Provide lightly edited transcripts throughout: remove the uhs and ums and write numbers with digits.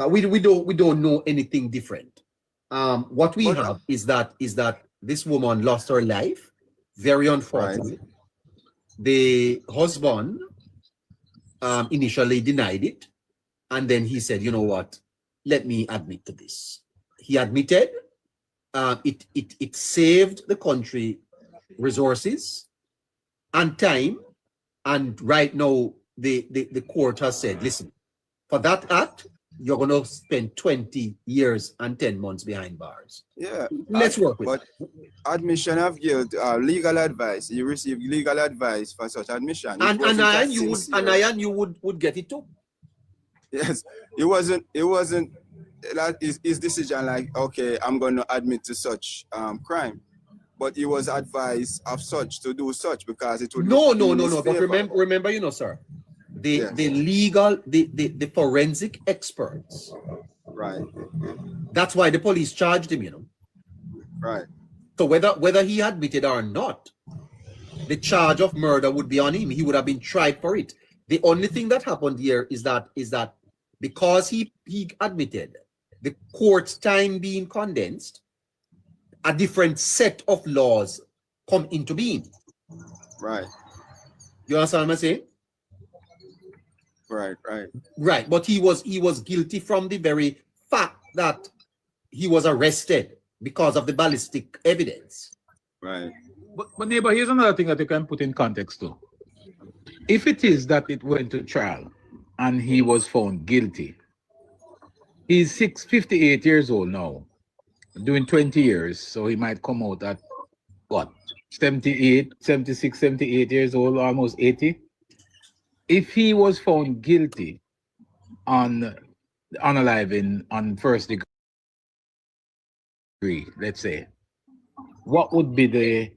We don't know anything different. What we But have is that this woman lost her life, very right, unfortunately. The husband initially denied it, and then he said, "You know what? Let me admit to this." He admitted. It saved the country resources and time. And right now, the court has said, listen, for that act, you're going to spend 20 years and 10 months behind bars. yeah. Let's work with But it. admission of guilt, legal advice. You receive legal advice for such admission. It And wasn't Ian, as you would, and sincere. Ian, you would get it too. Yes, it wasn't like his decision like, okay, I'm going to admit to such crime. But he was advised of such to do such because it would No, be no, in no, his no. But favor. remember, sir, the Yes, legal, the forensic experts. right, That's why the police charged him, right, So whether he admitted or not, the charge of murder would be on him. He would have been tried for it. The only thing that happened here is that because he admitted, the court's time being condensed, a different set of laws come into being. right, You understand what I'm saying? right, right. Right. But he was guilty from the very fact that he was arrested because of the ballistic evidence. Right. But neighbor, here's another thing that you can put in context too. If it is that it went to trial and he was found guilty, he's 58 years old now, doing 20 years, so he might come out at what, 78, 76, 78 years old, almost 80. If he was found guilty on unaliving on first degree, let's say, what would be the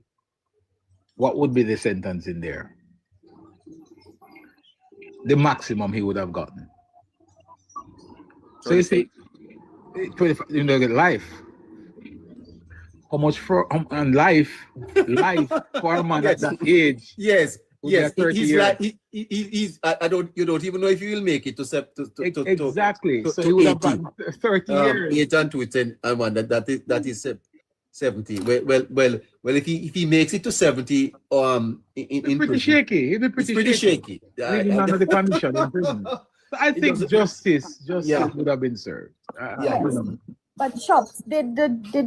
sentence in there? The maximum he would have gotten. So you see, 25, you know, life. How much for and life for a man at that age? Yes. Yes, he's years. like he's. You don't even know if he will make it to exactly. to So he would have 80. gotten 30 years. 8 and 2 10 and 1. That is 70. Well. If he makes it to 70, in pretty prison, shaky. He'd be it's pretty pretty shaky. shaky. Living under the condition in prison. So I think justice would have been served. But Chops, did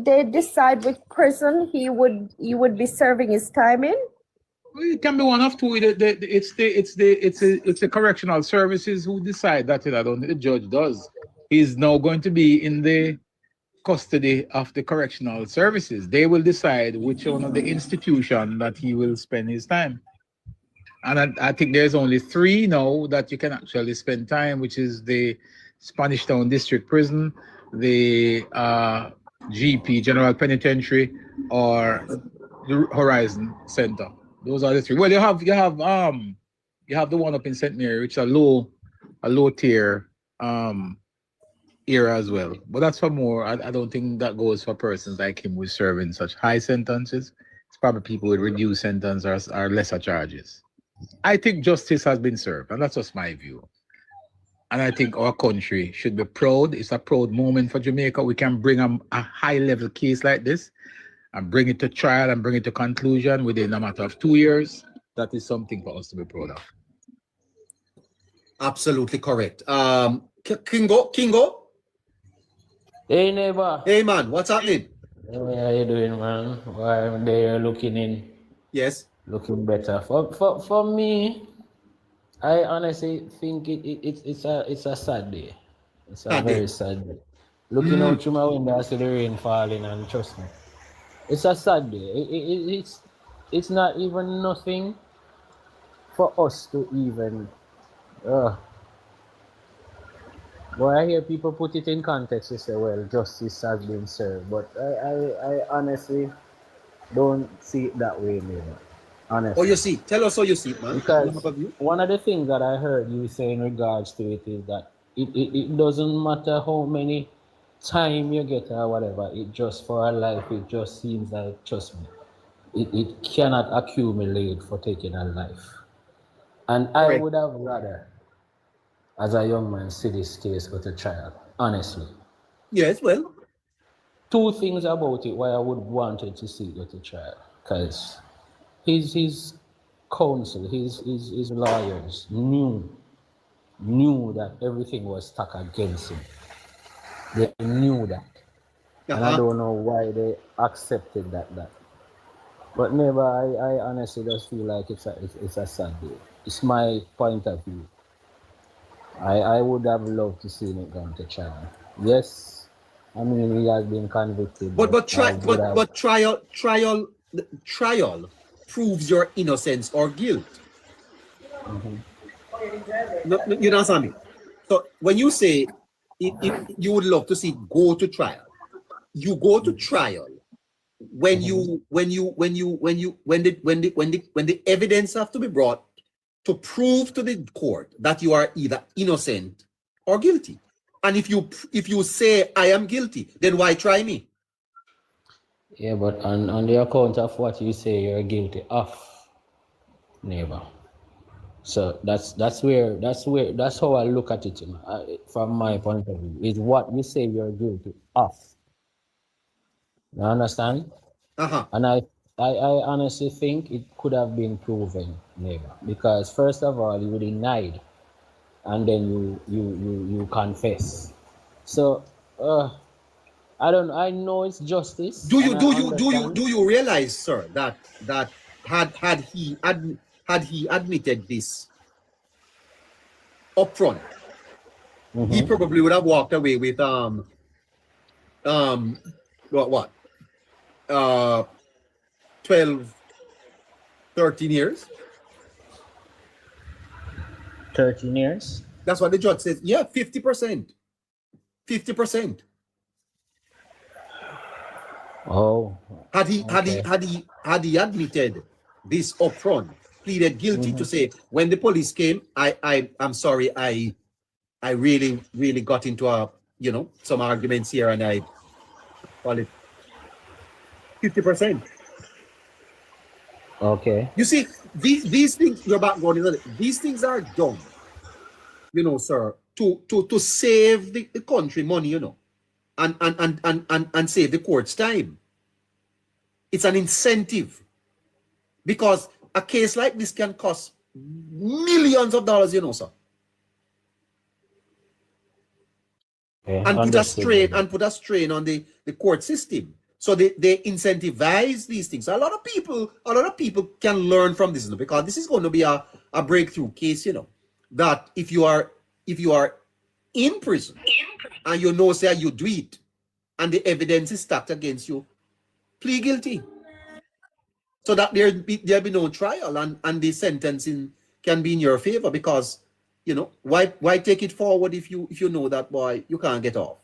they decide which prison he would be serving his time in? Well, it can be one of two. It's the correctional services who decide that. I don't think the judge does. He's now going to be in the custody of the correctional services. They will decide which one of the institution that he will spend his time. And I think there's only 3 now that you can actually spend time, which is the Spanish Town District Prison, the GP General Penitentiary, or the Horizon Center. Those are the 3. Well, you have the one up in St. Mary, which is a low tier era as well. But that's for more. I don't think that goes for persons like him who's serving such high sentences. It's probably people with reduced sentence or lesser charges. I think justice has been served, and that's just my view. And I think our country should be proud. It's a proud moment for Jamaica. We can bring a high-level case like this and bring it to trial and bring it to conclusion within a matter of 2 years. That is something for us to be proud of. Absolutely correct. Kingo. Hey neighbor. Hey man, what's happening? Hey, how you doing, man? Why I'm there looking in? Yes. Looking better. For me, I honestly think it's a sad day. It's a very sad day. Looking out through my window, I see the rain falling, and trust me, it's a sad day. It's not even nothing for us to even. But I hear people put it in context to say, well, justice has been served. But I honestly don't see it that way, man. Honestly. Oh, you see? Tell us how you see it, man. Because one of the things that I heard you say in regards to it is that it doesn't matter how many time you get or whatever, it just for a life, it just seems like, trust me, it cannot accumulate for taking a life. And I would have rather, as a young man, see this case go to trial. honestly. Yes, well, Two things about it why I would wanted to see it go to trial. Because his counsel, his lawyers knew that everything was stuck against him. They knew that. And I don't know why they accepted that. But never, I honestly just feel like it's a sad day. It's my point of view. I would have loved to see it gone to trial. Yes, I mean he has been convicted. but trial proves your innocence or guilt. No, you know what I mean? So when you say if you would love to see it go to trial, you go to trial when the evidence have to be brought to prove to the court that you are either innocent or guilty. And if you say I am guilty, then why try me? Yeah, but on the account of what you say you're guilty of, never. So that's how I look at it, you know, from my point of view. Is what you say you're guilty of. You understand? And I honestly think it could have been proven never. Because first of all you denied and then you confess. So I know it's justice. Do you realize, sir, that had he admitted this upfront, he probably would have walked away with 12, 13 years. 13 years? That's what the judge says. Yeah, 50%. 50%. Oh. Had he admitted this upfront, pleaded guilty to say, when the police came, I'm sorry, I really got into some arguments here and I call it 50%. Okay. You see, these things, your background is these things are done, sir, to save the country money, and save the court's time. It's an incentive. Because a case like this can cost millions of dollars, sir. Okay, and put a strain on the court system. So they incentivize these things. So a lot of people can learn from this, because this is going to be a breakthrough case, that if you are in prison and say you do it and the evidence is stacked against you, plead guilty. So that there be no trial and the sentencing can be in your favor, because why take it forward if you know that, boy, you can't get off.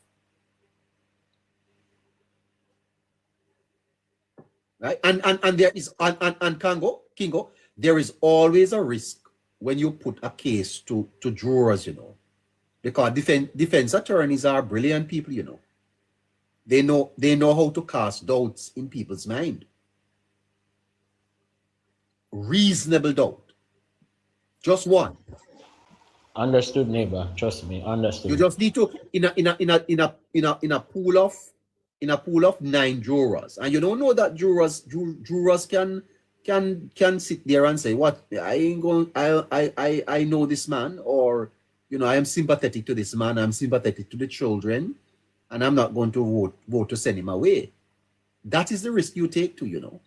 Right? And there is and Kingo, there is always a risk when you put a case to jurors, because defense attorneys are brilliant people, They know how to cast doubts in people's mind. Reasonable doubt. Just one. Understood, neighbor. Trust me, understood. You just need to in a pool of 9 jurors, and you don't know that jurors can sit there and say, what, I know this man, or I am sympathetic to this man, I'm sympathetic to the children, and I'm not going to vote to send him away. That is the risk you take too,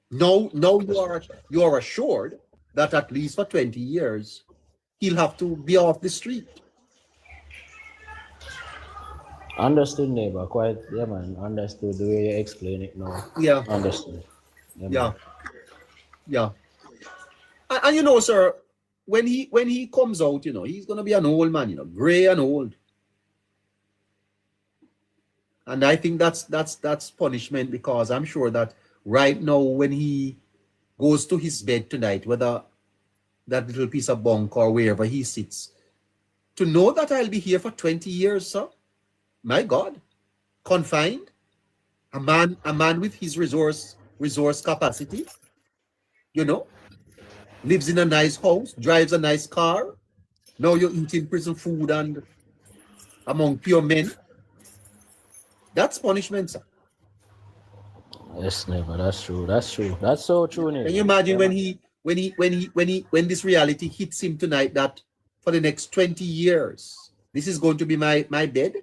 No, you are assured that at least for 20 years he'll have to be off the street. Understood, neighbor. Quite, yeah, man. Understood the way you explain it now. Yeah. Understood. Yeah. And sir, when he comes out, he's gonna be an old man, gray and old. And I think that's punishment, because I'm sure that right now when he goes to his bed tonight, whether that little piece of bunk or wherever he sits, to know that I'll be here for 20 years, sir. My God, confined, a man with his resource capacity, lives in a nice house, drives a nice car. Now you're eating prison food and among pure men, that's punishment, sir. Yes, never. That's true. That's true. That's so true, Can neighbor. you imagine Yeah, when this reality hits him tonight that for the next 20 years, this is going to be my bed?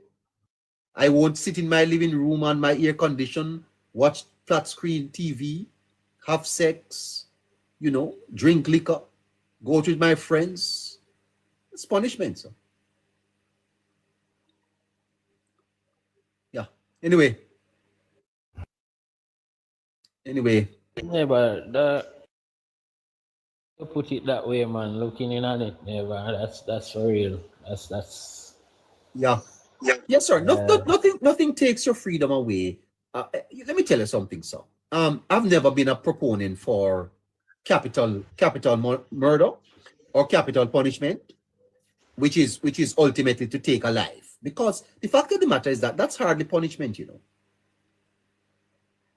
I won't sit in my living room on my air condition, watch flat screen TV, have sex, drink liquor, go out with my friends. It's punishment, sir. Yeah. Anyway. Never. You put it that way, man. Looking in on it, never. That's for real. That's. Yeah. Yes, sir. Nothing takes your freedom away. Let me tell you something, sir. I've never been a proponent for capital murder or capital punishment, which is ultimately to take a life. Because the fact of the matter is that that's hardly punishment,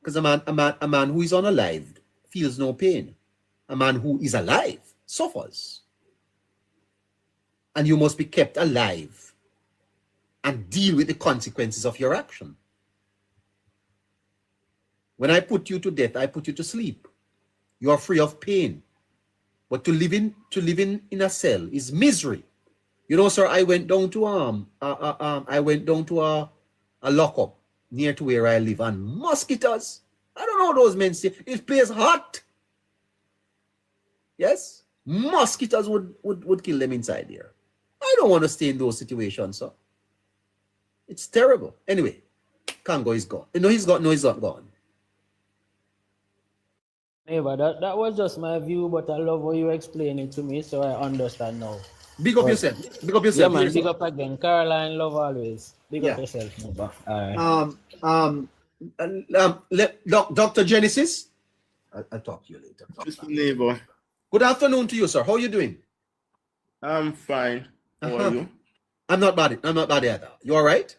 Because a man who is unalived feels no pain. A man who is alive suffers. And you must be kept alive and deal with the consequences of your action. When I put you to death, I put you to sleep. You are free of pain. But to live in a cell is misery. Sir, I went down to a lockup near to where I live, and mosquitoes. I don't know those men say. It plays hot. Yes? Mosquitoes would kill them inside there. I don't want to stay in those situations, sir. It's terrible. Anyway, Congo is gone. No, he's gone. No, he's not gone. Never. That was just my view, but I love how you explain it to me, so I understand now. Big up yourself. Big up Yeah, yourself. man. Big up again. Caroline, love always. Big up Yeah. yourself, neighbor. All right. Dr. Genesis, I'll talk to you later. Mr. Neighbor, Good afternoon to you, sir. How are you doing? I'm fine. How are you? I'm not bad. I'm not bad either. You all right?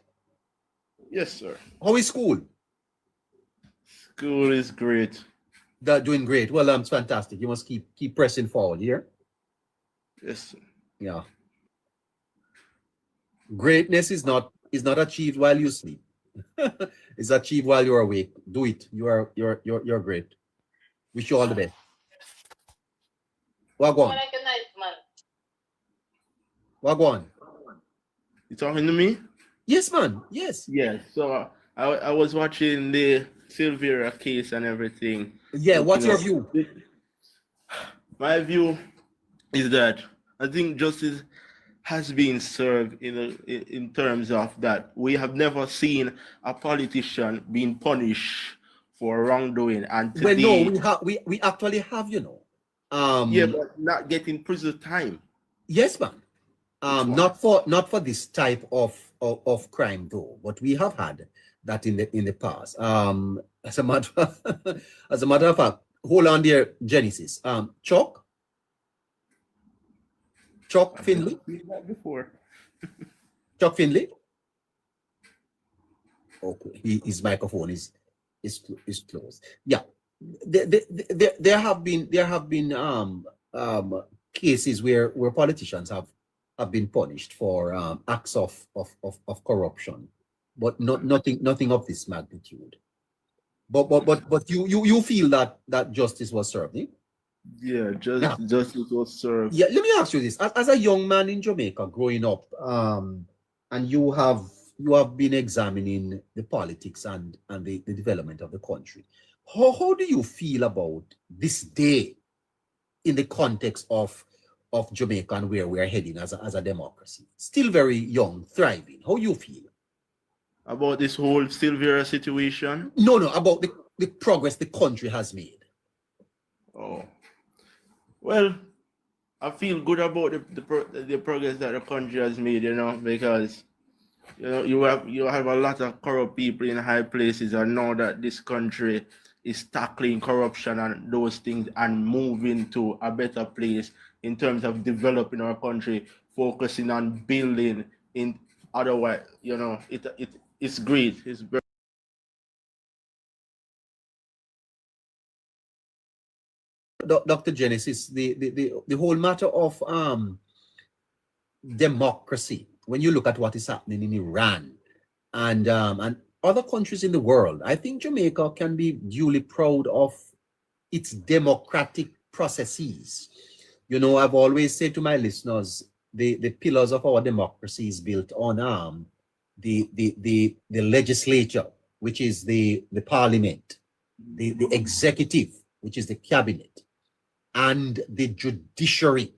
Yes, sir. How is school? School is great. Doing great. Well, it's fantastic. You must keep pressing forward here. Yes, sir. Yeah. Greatness is not achieved while you sleep. It's achieved while you're awake. Do it. You're great. Wish you all the best. Wagwan. Wagwan. You talking to me? Yes, man. Yes. Yes. So I was watching the Silvera case and everything. Yeah. What's your view? My view is that I think justice has been served in terms of that. We have never seen a politician being punished for wrongdoing, and today, well, no, we actually have, yeah, but not getting prison time. Yes, man. Not for this type of crime though, but we have had that in the past. As a matter of fact, hold on there, Genesis. Chuck Finley. Seen that before. Chuck Finley. Okay, his microphone is closed. Yeah, there have been cases where politicians have been punished for acts of corruption, but nothing of this magnitude. But you feel that justice was served, eh? Yeah, justice was served. Yeah, let me ask you this: as a young man in Jamaica growing up, and you have been examining the politics and the development of the country, how do you feel about this day in the context of Jamaica and where we are heading as a democracy? Still very young, thriving. How you feel About this whole Silvera situation? No, about the progress the country has made. Oh, well, I feel good about the progress that the country has made, because you have a lot of corrupt people in high places, and know that this country is tackling corruption and those things and moving to a better place in terms of developing our country, focusing on building. In otherwise, it's great. It's very Dr. Genesis, the whole matter of democracy when you look at what is happening in Iran and other countries in the world, I think Jamaica can be duly proud of its democratic processes. You know, I've always said to my listeners, the pillars of our democracy is built on the legislature, which is the parliament, the executive, which is the cabinet, and the judiciary.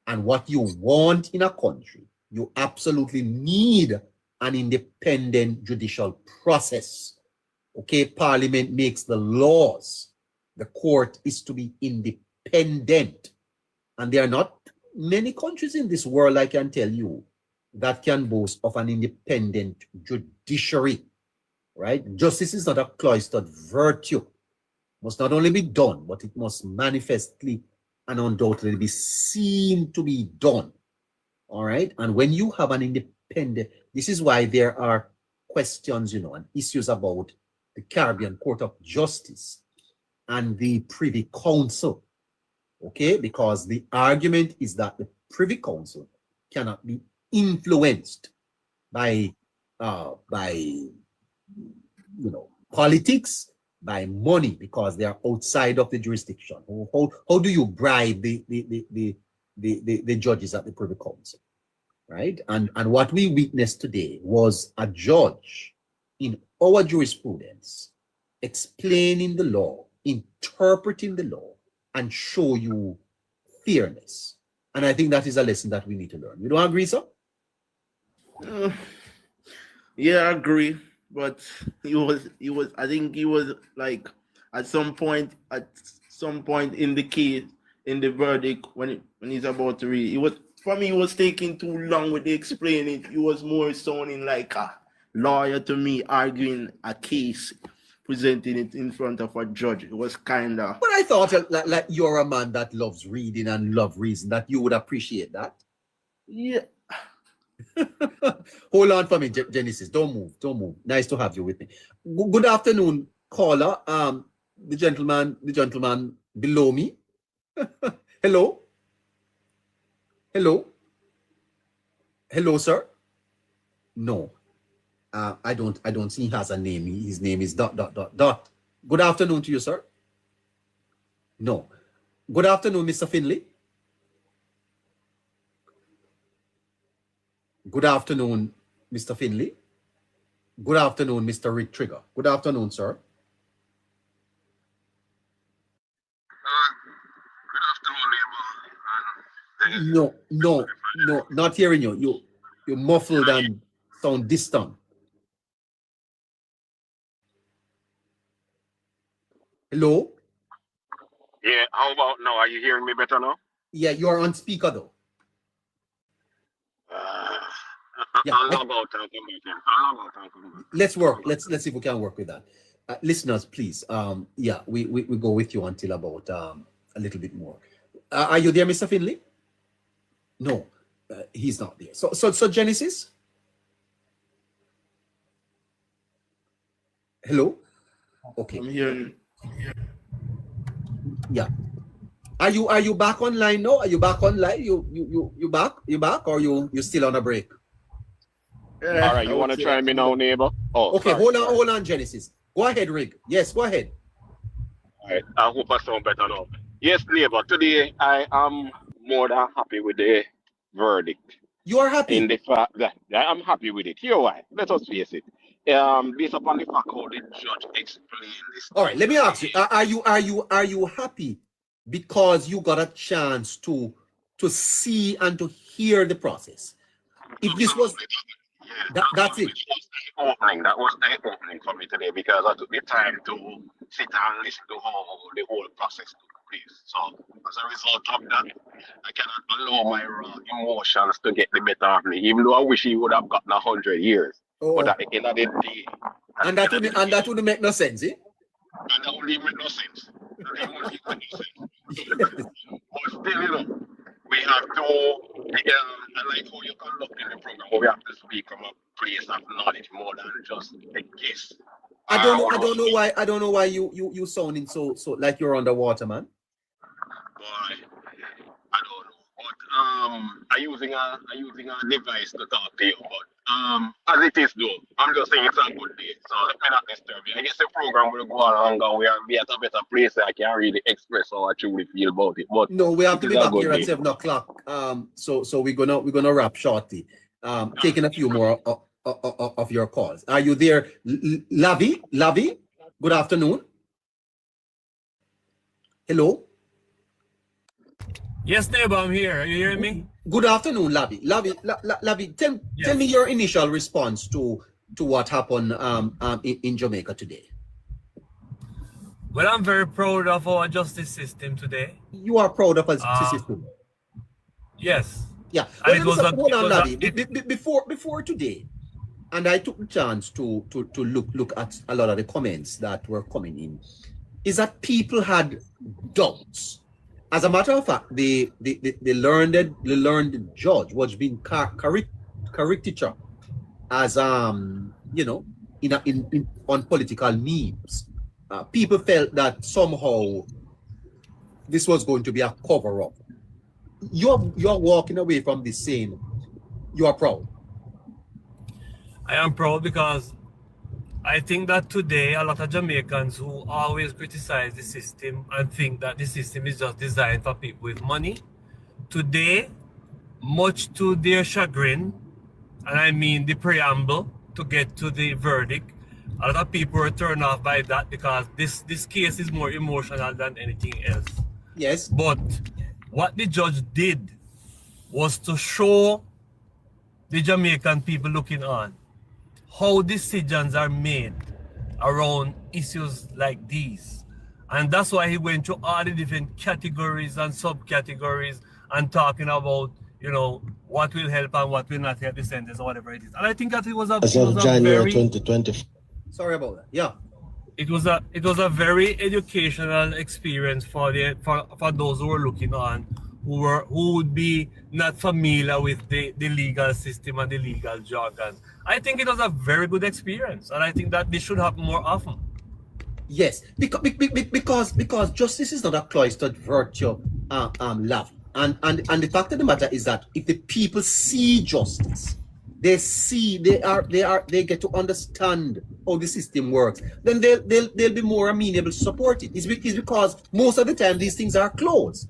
And what you want in a country, you absolutely need an independent judicial process. Okay, parliament makes the laws. The court is to be independent. And there are not many countries in this world, I can tell you, that can boast of an independent judiciary, right? Justice is not a cloistered virtue. Must not only be done, but it must manifestly and undoubtedly be seen to be done. All right. And when you have an independent, this is why there are questions, you know, and issues about the Caribbean Court of Justice and the Privy Council. Okay, because the argument is that the Privy Council cannot be influenced by you know, politics, by money, because they are outside of the jurisdiction. How do you bribe the judges at the Privy Council, right? And what we witnessed today was a judge in our jurisprudence explaining the law, interpreting the law, and show you fairness. And I think that is a lesson that we need to learn. You don't agree, sir? Yeah, I agree. But I think he was like at some point in the case, in the verdict, when he's about to read, he was taking too long with the explaining. He was more sounding like a lawyer to me, arguing a case, presenting it in front of a judge. It was kind of. But I thought like you're a man that loves reading and love reason, that you would appreciate that. Yeah. Hold on for me, Genesis. Don't move. Nice to have you with me. Good afternoon, caller. The gentleman below me. Hello, sir. No, I don't see he has a name. His name is ... Good afternoon to you, sir. No. Good afternoon, Mr. Finley. Good afternoon, Mr. Finley. Good afternoon, Mr. Rick Trigger. Good afternoon, sir. Good afternoon, neighbor. No, not hearing you. You're muffled and sound distant. Hello? Yeah, how about now? Are you hearing me better now? Yeah, you're on speaker though. Yeah, I'll log out and come back. Let's work. Let's see if we can work with that. Listeners, please. Yeah, we go with you until about a little bit more. Are you there, Mr. Finley? No, he's not there. So Genesis. Hello. Okay. I'm hearing. Yeah. Are you back online now? Are you back online? You back or you still on a break? Yeah, all right, you want to try me now, neighbor? Oh, okay. Sorry. Hold on, Genesis. Go ahead, Rig. Yes, go ahead. All right, I hope I sound better now. Yes, neighbor. Today I am more than happy with the verdict. You are happy? In the fact that I'm happy with it. Here why? Let us face it. Based upon the fact how the judge explained this. All right, let me ask you: Are you happy because you got a chance to see and to hear the process? If this was that's it. That was eye-opening for me today because I took the time to sit and listen to how the whole process took place. So as a result of that, I cannot allow my emotions to get the better of me, even though I wish he would have gotten 100 years. Oh. But at the end of the day, and that wouldn't make no sense, eh? And that wouldn't make no sense. But still, you know, we have to, I like how you conduct in the program, but we have to speak from a place of knowledge more than just a guess. I don't know why you sounding so like you're underwater, man. Boy, I don't know. a device to talk to you, but as it is though, I'm just saying it's a good day. So let me not disturb you. I guess the program will go on longer. We are be at a better place. I can really express how I truly feel about it. But No, we have to it be is a back good here at day. 7 o'clock. So we're gonna wrap shortly. Taking a few more of your calls. Are you there, Lavi? Lavi, good afternoon. Hello. Yes, neighbor, I'm here. Are you hearing me? Good afternoon, Lavi. Lavi, tell me your initial response to what happened in Jamaica today. Well, I'm very proud of our justice system today. You are proud of us system. Yes. Yeah. And Well, hold on, Lavi. Before today, and I took the chance to look at a lot of the comments that were coming in, is that people had doubts. As a matter of fact, the learned judge was being caricatured as you know, in on political memes. People felt that somehow this was going to be a cover-up. You're walking away from this saying you are proud. I am proud because I think that today a lot of Jamaicans who always criticize the system and think that the system is just designed for people with money, today, much to their chagrin, and I mean the preamble to get to the verdict, a lot of people were turned off by that because this case is more emotional than anything else. Yes. But what the judge did was to show the Jamaican people looking on how decisions are made around issues like these. And that's why he went through all the different categories and subcategories and talking about, you know, what will help and what will not help the sentence or whatever it is. And I think that it was a January very 2020. Sorry about that. Yeah. it was a very educational experience for those who were looking on, who would be not familiar with the legal system and the legal jargon. I think it was a very good experience, and I think that this should happen more often. Yes, because justice is not a cloistered virtue, love. And the fact of the matter is that if the people see justice, they get to understand how the system works, then they'll be more amenable to support it. It's because most of the time these things are closed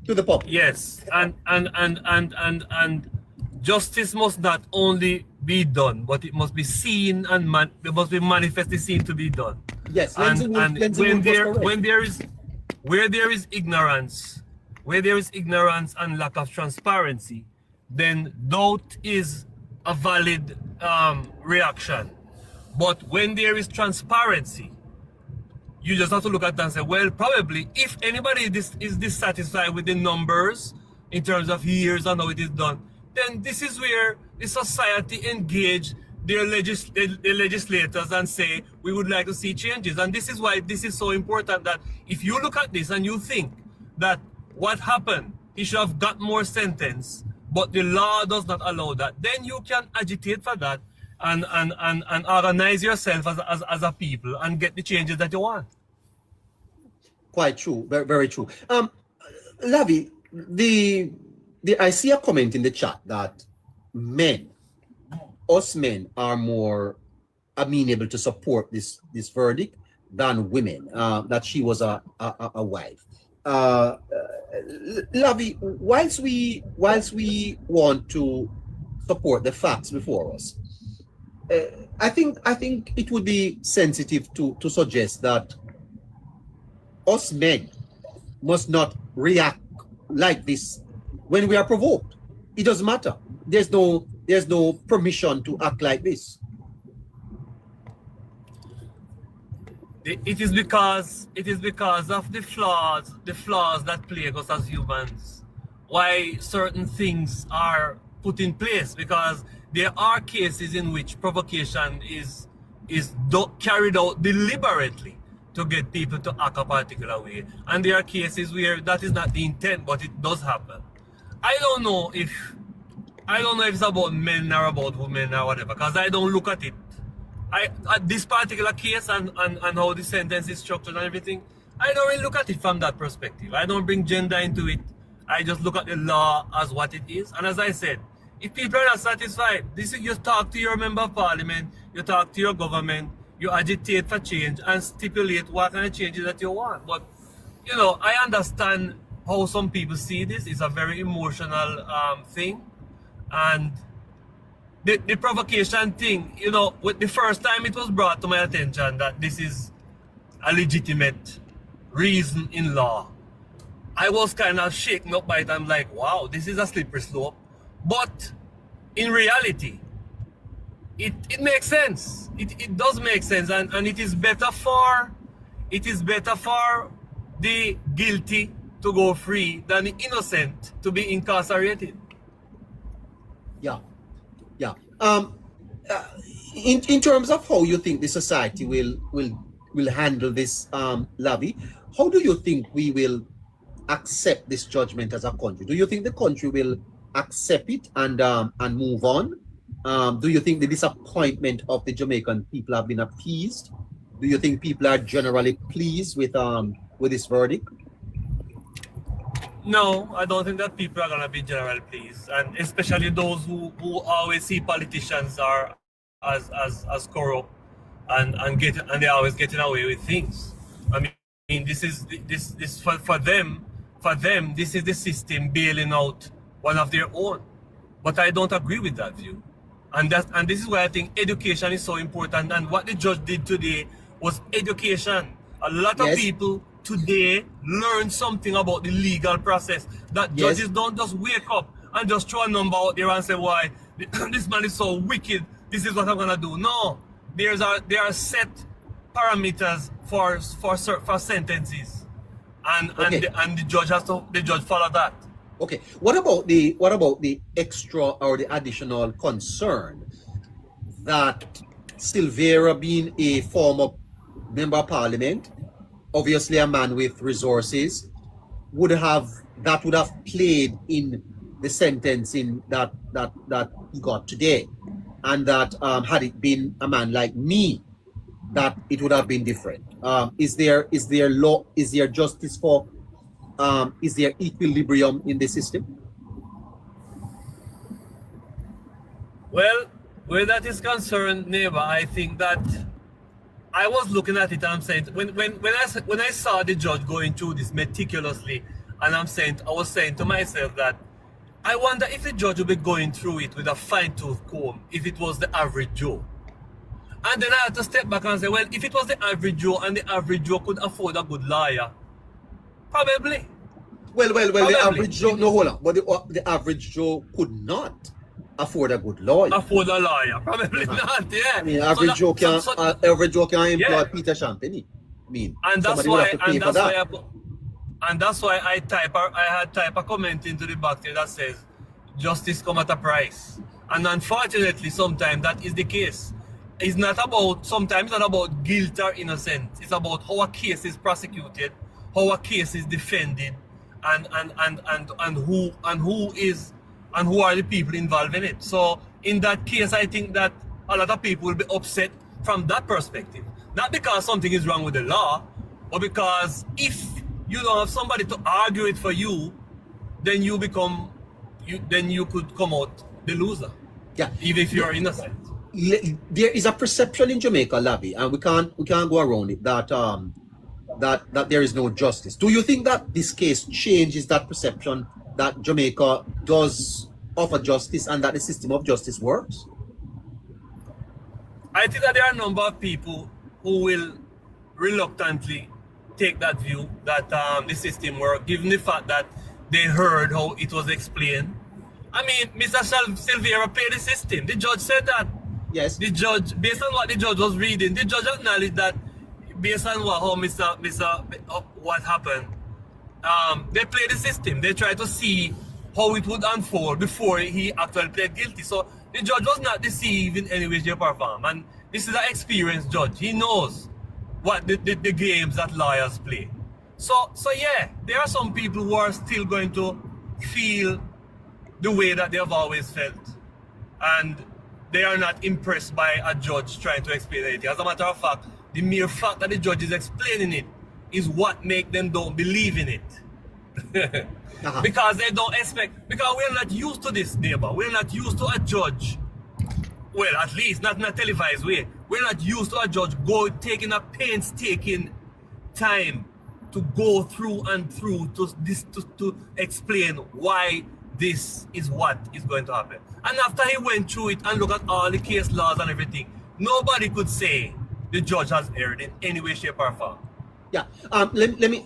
to the public. Yes, and justice must not only be done, but it must be seen and it must be manifestly seen to be done. Yes, where there is ignorance and lack of transparency, then doubt is a valid reaction. But when there is transparency, you just have to look at that and say, well, probably if anybody is dissatisfied with the numbers in terms of years and how it is done, then this is where the society engage their legislators and say, we would like to see changes. And this is why this is so important, that if you look at this and you think that what happened, he should have got more sentence, but the law does not allow that, then you can agitate for that and organize yourself as a people and get the changes that you want. Quite true, very, very true. Lavi, I see a comment in the chat that us men are more amenable to support this verdict than women, that she was a wife. Lavi, whilst we want to support the facts before us, I think it would be sensitive to suggest that us men must not react like this when we are provoked. It doesn't matter. There's no permission to act like this. It is because of the flaws that plague us as humans, why certain things are put in place, because there are cases in which provocation is carried out deliberately to get people to act a particular way, and there are cases where that is not the intent, but it does happen. I don't know if it's about men or about women or whatever, because I don't look at it. At this particular case and how the sentence is structured and everything, I don't really look at it from that perspective. I don't bring gender into it. I just look at the law as what it is. And as I said, if people are not satisfied, this is, you talk to your member of parliament, you talk to your government, you agitate for change and stipulate what kind of changes that you want. But, you know, I understand how some people see this. It's a very emotional thing. And the provocation thing, you know, with the first time it was brought to my attention that this is a legitimate reason in law, I was kind of shaken up by it. I'm like, wow, this is a slippery slope. But in reality, it makes sense. It does make sense, and it is better for the guilty to go free than the innocent to be incarcerated. Yeah. In terms of how you think the society will handle this, Lavi, how do you think we will accept this judgment as a country? Do you think the country will accept it and move on? Do you think the disappointment of the Jamaican people have been appeased? Do you think people are generally pleased with this verdict? No, I don't think that people are gonna be generally pleased, and especially those who always see politicians are as corrupt and they're always getting away with things. I mean, this is for them. This is the system bailing out one of their own. But I don't agree with that view, and this is why I think education is so important. And what the judge did today was education. A lot of people today learn something about the legal process, that judges don't just wake up and just throw a number out there and say, why this man is so wicked, this is what I'm gonna do. No, there are set parameters for sentences, and the judge follow that. Okay, what about the extra or the additional concern that Silvera, being a former member of parliament, obviously a man with resources, would have played in the sentencing that he got today, and that had it been a man like me, that it would have been different. Is there justice for? Is there equilibrium in the system? Well, where that is concerned, neighbor, I think that I was looking at it and I'm saying, when I saw the judge going through this meticulously, and I was saying to myself that I wonder if the judge would be going through it with a fine-tooth comb if it was the average Joe. And then I had to step back and say, well, if it was the average Joe and the average Joe could afford a good lawyer, probably. Well, the average Joe, no, hold on, but the average Joe could not afford a good lawyer. Afford a lawyer, probably not, yeah. I mean, average Joe can employ Peter Champagne. I mean, and that's why I had type a comment into the back there that says, justice come at a price. And unfortunately, sometimes that is the case. Sometimes it's not about guilt or innocence. It's about how a case is prosecuted, how a case is defended, and who are the people involved in it. So in that case, I think that a lot of people will be upset from that perspective. Not because something is wrong with the law, but because if you don't have somebody to argue it for you, then you could come out the loser. Yeah. Even if you're innocent. There is a perception in Jamaica, Lavi, and we can't go around it, that there is no justice. Do you think that this case changes that perception, that Jamaica does offer justice and that the system of justice works? I think that there are a number of people who will reluctantly take that view that the system works, given the fact that they heard how it was explained. I mean, Mr. Silvera played the system. The judge said that. Yes. The judge, based on what the judge was reading, the judge acknowledged that based on what happened, they played the system. They tried to see how it would unfold before he actually pled guilty. So the judge was not deceived in any way, shape, or form. And this is an experienced judge. He knows what the games that lawyers play. So yeah, there are some people who are still going to feel the way that they have always felt. And they are not impressed by a judge trying to explain it. As a matter of fact, the mere fact that the judge is explaining it is what makes them don't believe in it. Because they don't expect, because we're not used to this, neighbor. We're not used to a judge. Well, at least not in a televised way. We're not used to a judge taking a painstaking time to go through and through to explain why this is what is going to happen. And after he went through it and looked at all the case laws and everything, nobody could say the judge has erred in any way, shape, or form. Yeah. Let me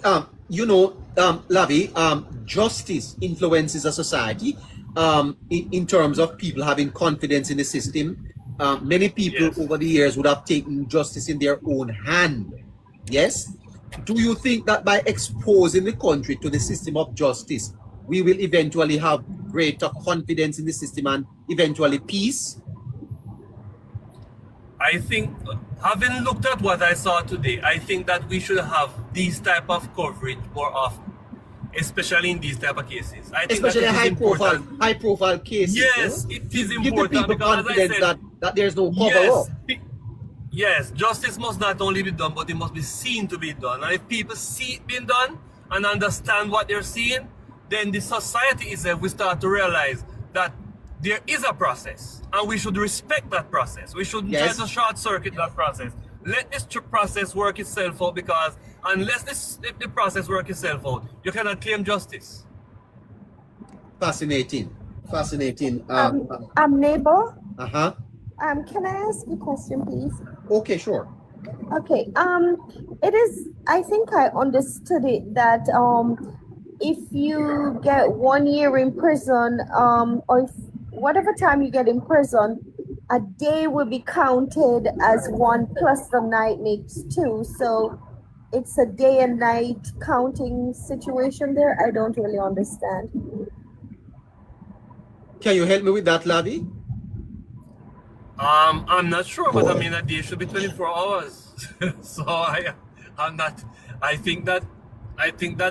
Lavi, justice influences a society in terms of people having confidence in the system. Many people over the years would have taken justice in their own hand. Yes. Do you think that by exposing the country to the system of justice, we will eventually have greater confidence in the system and eventually peace? I think, having looked at what I saw today, I think that we should have these type of coverage more often, especially in these type of cases. I think especially that high profile cases. Yes, yeah? it is Give important the people because, as I confidence said, that there's no cover up. Yes, justice must not only be done, but it must be seen to be done. And if people see it being done and understand what they're seeing, then the society itself will start to realize that there is a process and we should respect that process. We shouldn't try to short circuit that process. Let this process work itself out, because unless the process works itself out, you cannot claim justice. Fascinating. Neighbor? Uh-huh. Can I ask a question, please? Okay, sure. Okay. It is, I think I understood it that if you get 1 year in prison, or if whatever time you get in prison, a day will be counted as 1 plus the night makes 2. So it's a day and night counting situation there. I don't really understand. Can you help me with that, Lavi? I'm not sure, but I mean, a day should be 24 hours. So I'm not. I think that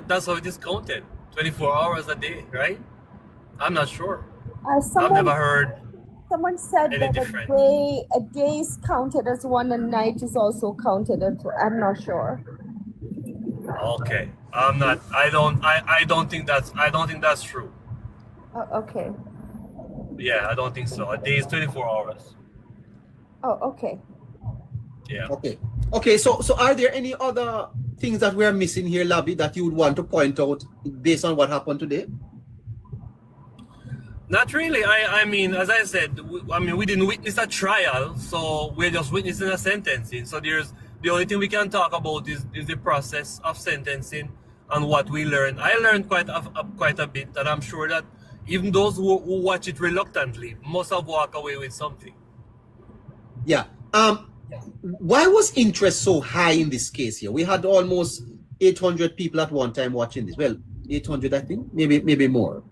that's how it is counted. 24 hours a day, right? I'm not sure. I've never heard. Someone said that a day is counted as 1 and night is also counted as 2. I'm not sure. Okay, I'm not. I don't think that's true. Okay. Yeah, I don't think so. A day is 24 hours. Oh, okay. Yeah. Okay. So are there any other things that we're missing here, Lavi, that you would want to point out based on what happened today? Not really. I mean, as I said, we didn't witness a trial, so we're just witnessing a sentencing. So the only thing we can talk about is the process of sentencing and what we learned. I learned quite a bit, and I'm sure that even those who watch it reluctantly must have walked away with something. Yeah. Why was interest so high in this case here? We had almost 800 people at one time watching this. Well, 800, I think, maybe more.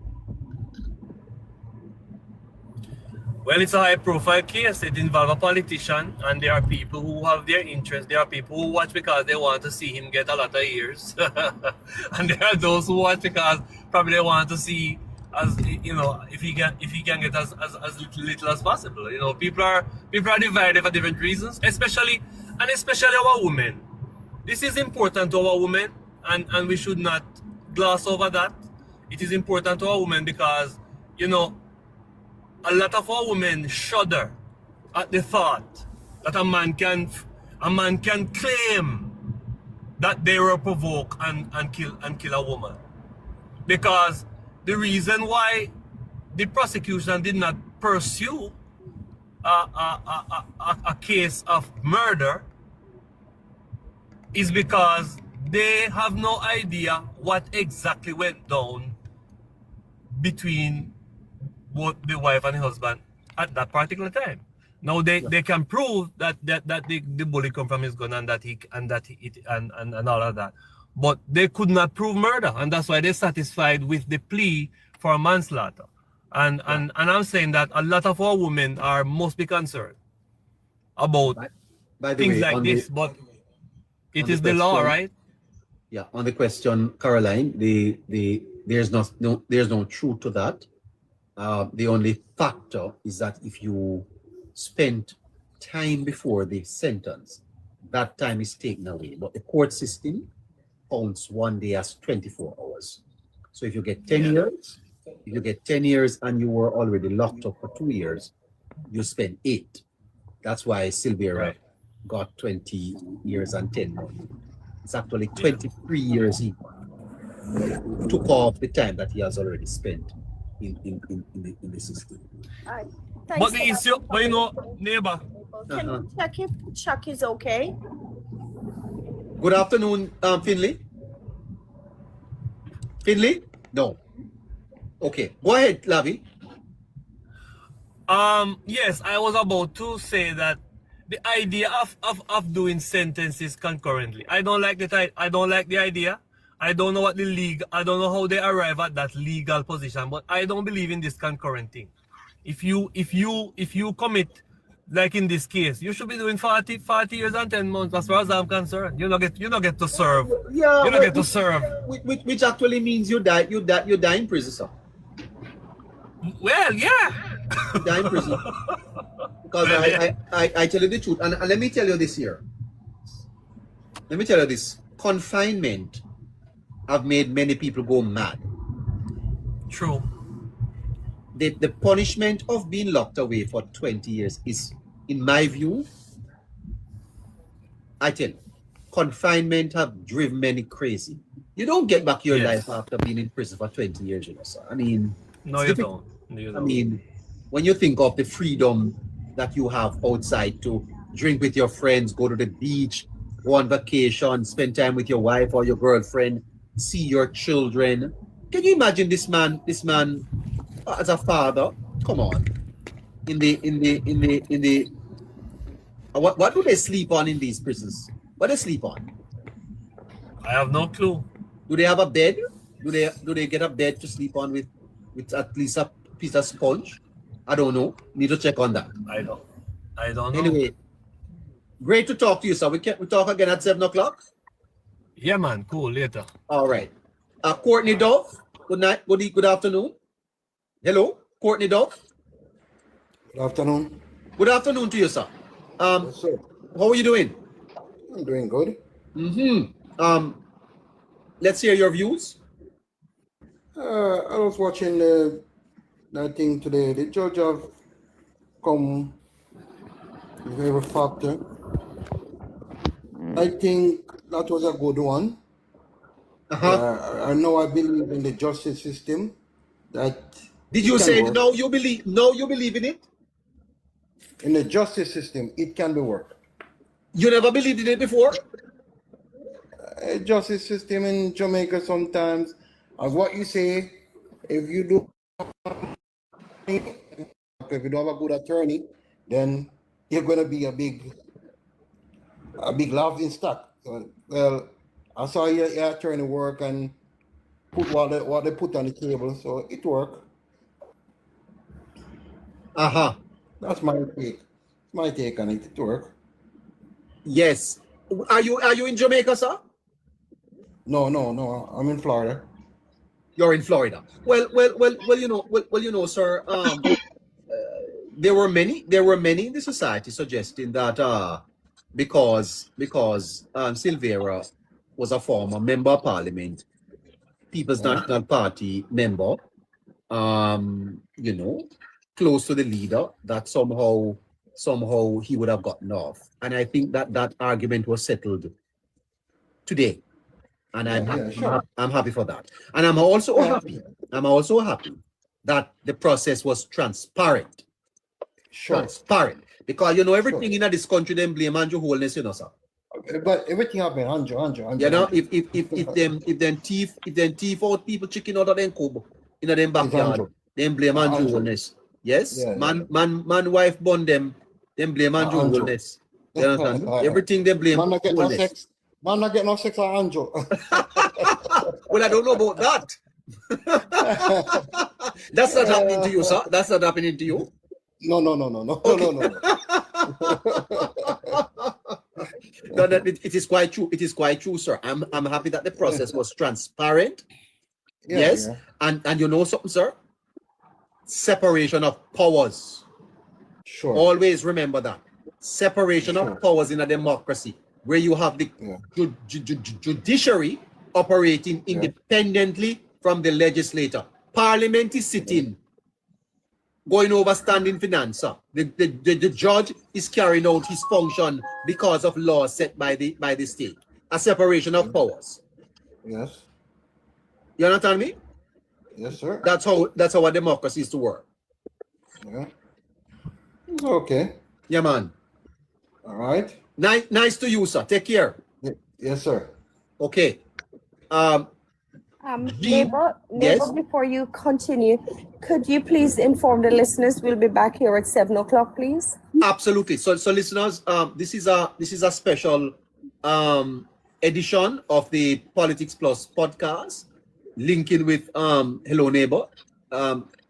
Well, it's a high-profile case. It involves a politician, and there are people who have their interest. There are people who watch because they want to see him get a lot of years, and there are those who watch because probably they want to see, as you know, if he can get as little as possible. You know, people are divided for different reasons, especially our women. This is important to our women, and we should not gloss over that. It is important to our women because, you know, a lot of our women shudder at the thought that a man can claim that they were provoked and kill a woman. Because the reason why the prosecution did not pursue a case of murder is because they have no idea what exactly went down between both the wife and the husband at that particular time. Now they can prove that the bullet come from his gun and all of that, but they could not prove murder, and that's why they're satisfied with the plea for manslaughter. And I'm saying that a lot of our women must be concerned about things like this, but it is the law, right? Yeah. On the question, Caroline, there's no truth to that. The only factor is that if you spent time before the sentence, that time is taken away. But the court system counts 1 day as 24 hours. So if you get 10 years, if you get 10 years and you were already locked up for 2 years, you spend 8. That's why Silvera got 20 years and 10 months. It's actually 23 years he took off the time that he has already spent in the system. All right. But Thanks the for issue, that. but you know, neighbor, Can you check if Chuck is okay? Good afternoon, Finley. Finley? No. Okay, go ahead, Lavi. yes, I was about to say that the idea of doing sentences concurrently, I don't like the idea. I don't know what I don't know how they arrive at that legal position, but I don't believe in this concurrent thing. If you commit, like in this case, you should be doing 40 years and 10 months as far as I'm concerned. You don't get to serve. Yeah, You don't get to serve. which actually means you die in prison, sir. Well, yeah. You die in prison. Because I tell you the truth, and let me tell you this here. Let me tell you this. Confinement have made many people go mad. True. The punishment of being locked away for 20 years is, in my view, I tell you, confinement have driven many crazy. You don't get back your life after being in prison for 20 years, you know, sir. I mean, No, you don't. I mean, when you think of the freedom that you have outside to drink with your friends, go to the beach, go on vacation, spend time with your wife or your girlfriend, see your children. Can you imagine this man as a father? Come on. What do they sleep on in these prisons? What do they sleep on? I have no clue. Do they have a bed? Do they get a bed to sleep on with at least a piece of sponge? I don't know. Need to check on that. I don't know. Anyway, great to talk to you, sir. We talk again at 7 o'clock. Yeah, man. Cool. Later. All right. Courtney Dove. Good night. Good afternoon. Hello, Courtney Dove. Good afternoon. Good afternoon to you, sir. Yes, sir. How are you doing? I'm doing good. Let's hear your views. I was watching that thing today. The judge have come with every factor. I think that was a good one. I know I believe in the justice system. That Did you it can say work. no? You believe in it? In the justice system, it can be worked. You never believed in it before? Justice system in Jamaica sometimes, as what you say, if you don't have a good attorney, then you're gonna be a big laughing stock. So, well, I saw your attorney work and put what they put on the table, so it worked. That's my take. My take on it. It worked. Yes. Are you in Jamaica, sir? No. I'm in Florida. You're in Florida. Well, you know, sir. There were many in the society suggesting that because Silvera was a former member of parliament, People's National Party member, you know, close to the leader, that somehow he would have gotten off. And I think that argument was settled today. And I'm happy for that. And I'm also happy that the process was transparent. Transparent. Because you know everything in this country them blame Andrew Holness, you know, sir. But everything happened, Andrew. You know, if them thief out people chicken out of them cob in them backyard, then blame Andrew Holness. Yes? Man wife born them blame Andrew Holness. You understand? Everything they blame. Man not get no sex on Andrew. Well, I don't know about that. That's not happening to you, sir. That's not happening to you. No. No, it is quite true. It is quite true, sir. I'm happy that the process was transparent. Yes. And you know something, sir? Separation of powers. Sure. Always remember that. Separation of powers in a democracy, where you have the judiciary operating independently from the legislator. Parliament is sitting, going over standing finance. The judge is carrying out his function because of laws set by the state. A separation of powers. Yes. You understand me? Yes, sir. That's how a democracy is to work. Yeah. It's okay. Yeah, man. All right. Nice to you, sir. Take care. Yes, sir. Okay. Neighbor, Yes? before you continue, could you please inform the listeners we'll be back here at 7 o'clock, please? Absolutely. So listeners, this is a special edition of the Politics Plus podcast, linking with Hello Neighbor,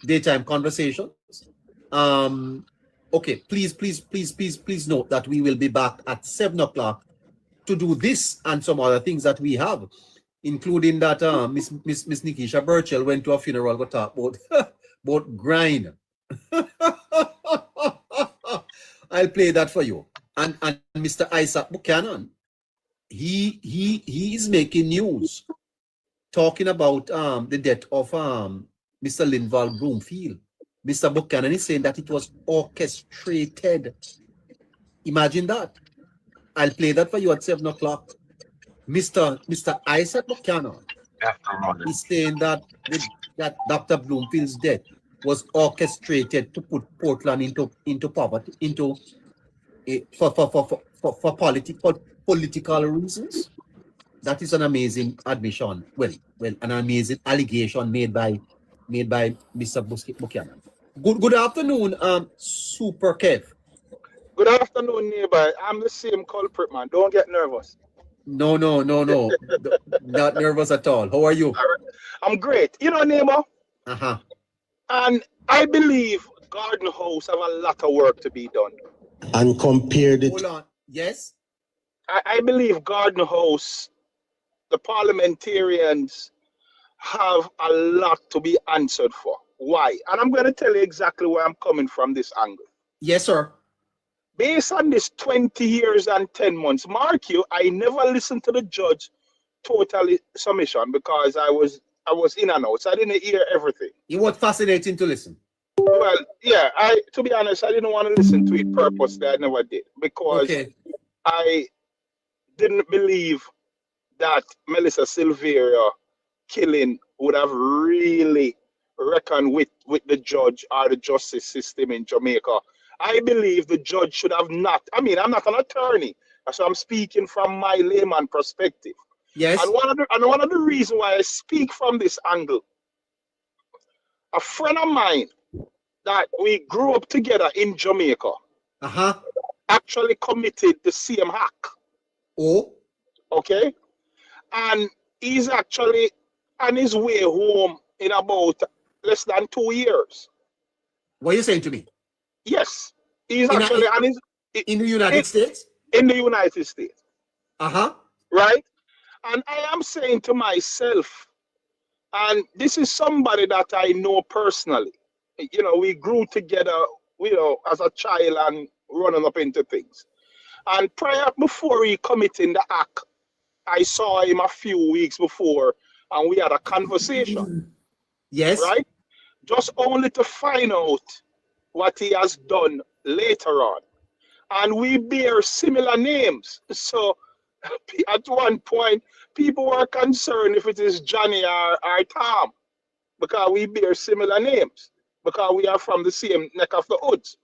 daytime conversations. Okay, please note that we will be back at 7 o'clock to do this and some other things that we have, including that Miss Nikisha Burchell went to a funeral to talk about grind. I'll play that for you. And Mr. Isaac Buchanan, he is making news, talking about the death of Mr. Linval Broomfield. Mr. Buchanan is saying that it was orchestrated. Imagine that. I'll play that for you at 7 o'clock. Mr. Isaac Buchanan is saying that that Dr. Bloomfield's death was orchestrated to put Portland into poverty, for political reasons. That is an amazing admission. Well, an amazing allegation made by Mr. Buchanan. Good afternoon, Super Kev. Good afternoon, neighbor. I'm the same culprit, man. Don't get nervous. No. Not nervous at all. How are you? I'm great. You know, neighbor. Uh-huh. And I believe Garden House have a lot of work to be done. And compared it. Hold on. Yes? I believe Garden House, the parliamentarians, have a lot to be answered for. Why? And I'm going to tell you exactly where I'm coming from this angle. Yes, sir. Based on this 20 years and 10 months, mark you, I never listened to the judge totally submission because I was in and out, so I didn't hear everything. It was fascinating to listen. Well, yeah, to be honest, I didn't want to listen to it purposely. I never did because I didn't believe that Melissa Silvera killing would have really reckoned with the judge or the justice system in Jamaica. I believe the judge should have not. I mean, I'm not an attorney, so I'm speaking from my layman perspective. Yes. And one of the reasons why I speak from this angle, a friend of mine that we grew up together in Jamaica actually committed the same hack. Oh. Okay. And he's actually on his way home in about less than 2 years. What are you saying to me? Yes. He's actually on his in the United States? In the United States. Right? And I am saying to myself, and this is somebody that I know personally. You know, we grew together, you know, as a child and running up into things. And before he committing the act, I saw him a few weeks before and we had a conversation. Yes. Right? Just only to find out what he has done later on. And we bear similar names. So at one point, people were concerned if it is Johnny or Tom, because we bear similar names, because we are from the same neck of the woods.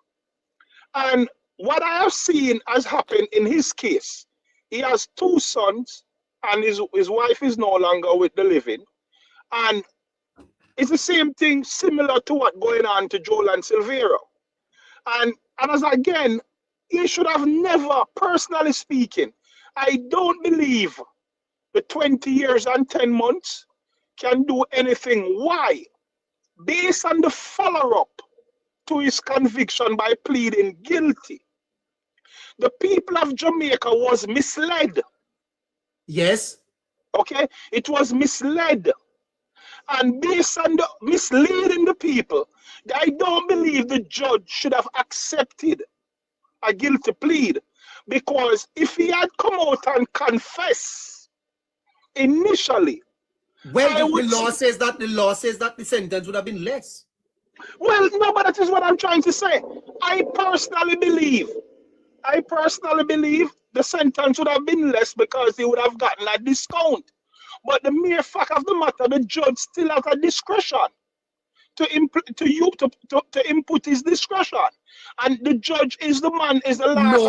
And what I have seen has happened in his case, he has 2 sons, and his wife is no longer with the living. And it's the same thing, similar to what going on to Jolyan Silvera. And as again, he should have never, personally speaking, I don't believe the 20 years and 10 months can do anything. Why? Based on the follow-up to his conviction by pleading guilty, the people of Jamaica was misled. Yes. Okay? It was misled. And based on the misleading the people, I don't believe the judge should have accepted a guilty plea, because if he had come out and confessed initially, Well, the law says that the sentence would have been less. Well, no, but that is what I'm trying to say. I personally believe the sentence would have been less because he would have gotten a discount. But the mere fact of the matter, the judge still has a discretion to input his discretion, and the judge is the man, is the last.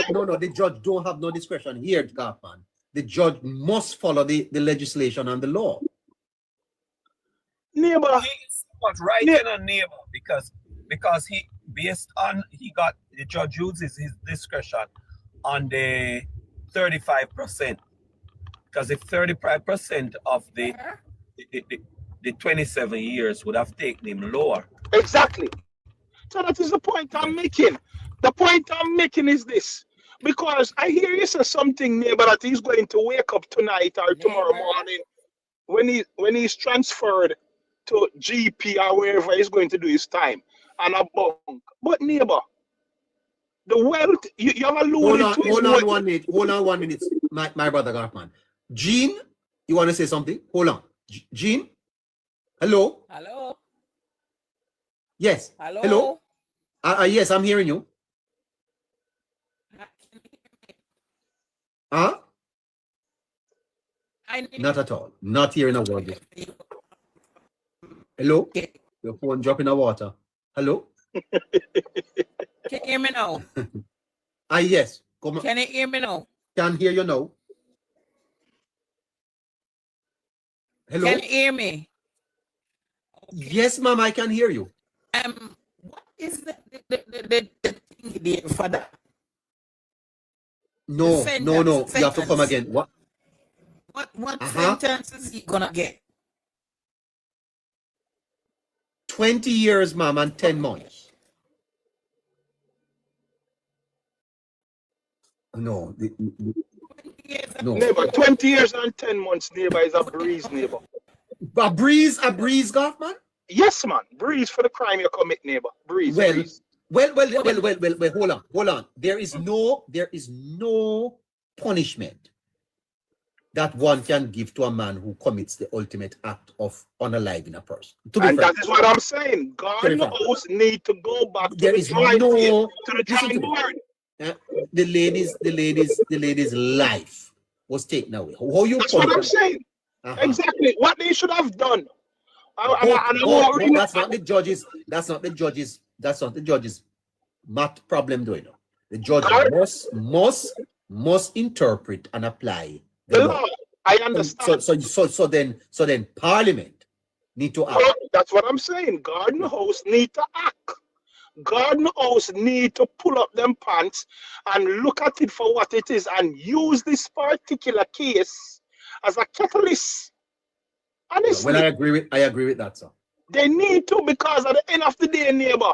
No. The judge don't have no discretion here, Garfman. The judge must follow the legislation and the law. Neighbor, he's not writing on neighbor because he the judge uses his discretion on the 35%, because if 35% of the 27 years would have taken him lower. Exactly. So that is the point I'm making. The point I'm making is this. Because I hear you say something, neighbor, that he's going to wake up tonight or tomorrow morning when he's transferred to GP or wherever he's going to do his time and a bunk. But neighbor, the wealth you have alluded to. Hold on 1 minute, my brother Garfman. Gene, you want to say something? Hold on. Gene? Hello? Hello? Yes. Hello? Yes, I'm hearing you. Huh? Not at all. Not hearing a word. Hello? Your phone dropping the water. Hello? Can you hear me now? Yes. Come on. Can you hear me now? Can hear you now. Hello? Can you hear me? Yes, ma'am, I can hear you. What is the thing there for that? No. Sentence. You have to come again. What sentence is he gonna get? 20 years, ma'am, and 10 months. No. No. Neighbor, 20 years and 10 months, neighbor, is a breeze, neighbor. A breeze, Garfman? Yes, man. Breeze for the crime you commit, neighbor. Breeze. Well, hold on. There is no punishment that one can give to a man who commits the ultimate act of unaliving a person. And that is what I'm saying. God knows need to go back to the drawing board. The lady's life was taken away. How you? That's what I'm saying. Exactly what they should have done. That's not the judge's. That's not the judge's math problem, though. The judge must interpret and apply the law. I understand. So then Parliament need to act. That's what I'm saying. Garden House need to act. Garden House need to pull up them pants and look at it for what it is and use this particular case as a catalyst. Honestly, well, I agree with that, sir. They need to, because at the end of the day, neighbor,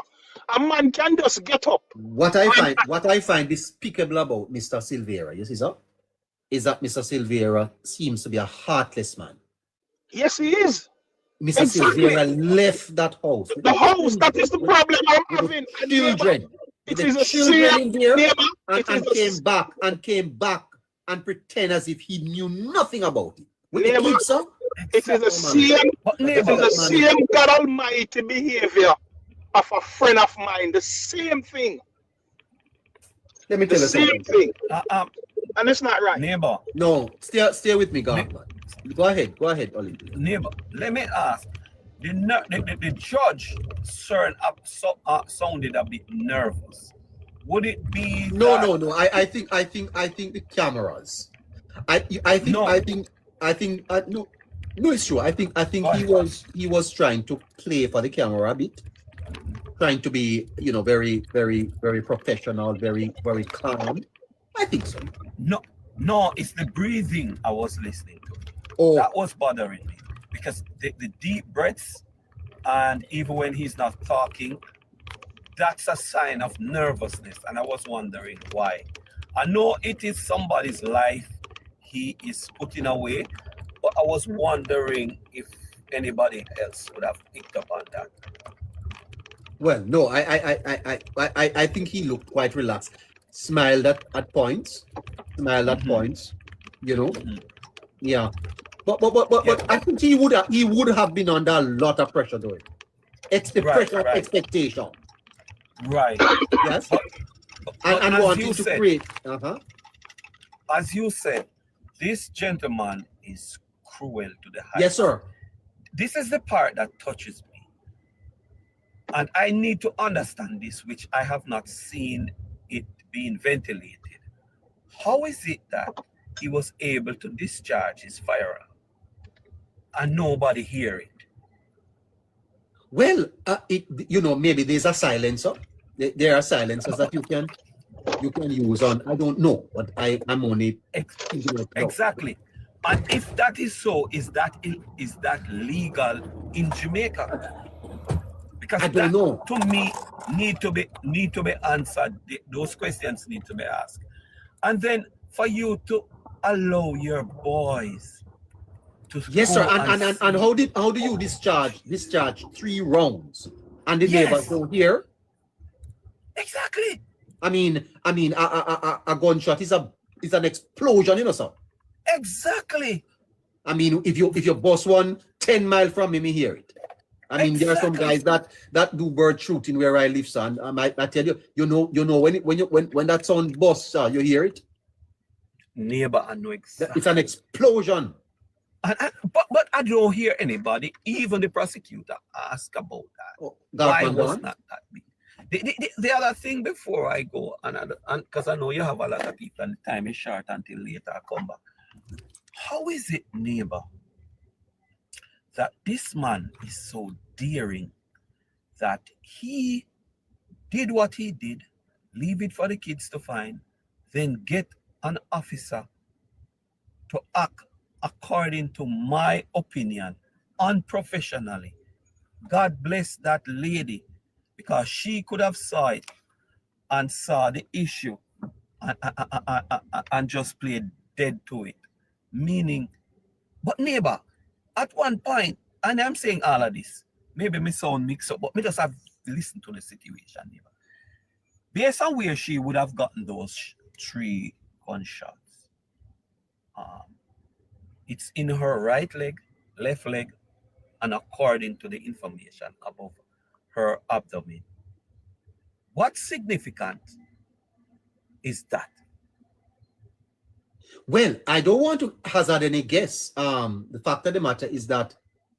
a man can just get up. What I find despicable about Mr. Silvera, you see, sir, is that Mr. Silvera seems to be a heartless man. Yes, he is. Mr. Silvera left that house. The house, that is the problem I'm having. Children. It is a children in there, neighbor, and came back and pretend as if he knew nothing about it. Neighbor, it is the same God Almighty behavior of a friend of mine. The same thing. Let me tell you something. The same thing. And it's not right. Neighbor. No, stay with me, God. Go ahead, Ollie. Neighbor, let me ask. The judge sounded a bit nervous. Would it be No. I think the cameras. No, it's true. I think he was trying to play for the camera a bit, trying to be, very, very, very professional, very, very calm. I think so. No, it's the breathing I was listening to. Oh, that was bothering me, because the deep breaths, and even when he's not talking, that's a sign of nervousness, and I was wondering why. I know it is somebody's life he is putting away, but I was wondering if anybody else would have picked up on that. Well, no, I think he looked quite relaxed. Smiled at points. Yeah. But I think he would have been under a lot of pressure though. Pressure of expectation. Right. Yes. But And as wanting you to said, create. as you said, this gentleman is cruel to the highest. Yes, sir. This is the part that touches me. And I need to understand this, which I have not seen it being ventilated. How is it that he was able to discharge his firearm and nobody hear it? Well, maybe there's a silencer. There are silencers that you can use on. I don't know, but I'm only exactly. And if that is so, is that legal in Jamaica? Because I don't know. To me, need to be answered. Those questions need to be asked. And then for you to allow your boys to yes, sir. And how do you discharge 3 rounds and the neighbors don't hear? Exactly. I mean, a gunshot is an explosion, sir. Exactly. I mean, if your boss one 10 miles from me hear it. I mean, there are some guys that do bird shooting where I live, son. I tell you, you know when that sound busts, you hear it. Neighbor, I know exactly. It's an explosion. But I don't hear anybody, even the prosecutor, ask about that. Why was not that big? The other thing before I go, and because I know you have a lot of people and the time is short until later I come back. How is it, neighbor, that this man is so daring that he did what he did, leave it for the kids to find, then get an officer to act according to my opinion, unprofessionally? God bless that lady, because she could have saw it and saw the issue and just played dead to it. Meaning, but neighbor, at one point, and I'm saying all of this, maybe me sound mixed up, but me just have to listen to the situation, neighbor. Based on where she would have gotten those 3 gunshots, it's in her right leg, left leg, and according to the information above her abdomen. What significant is that? Well, I don't want to hazard any guess. The fact of the matter is that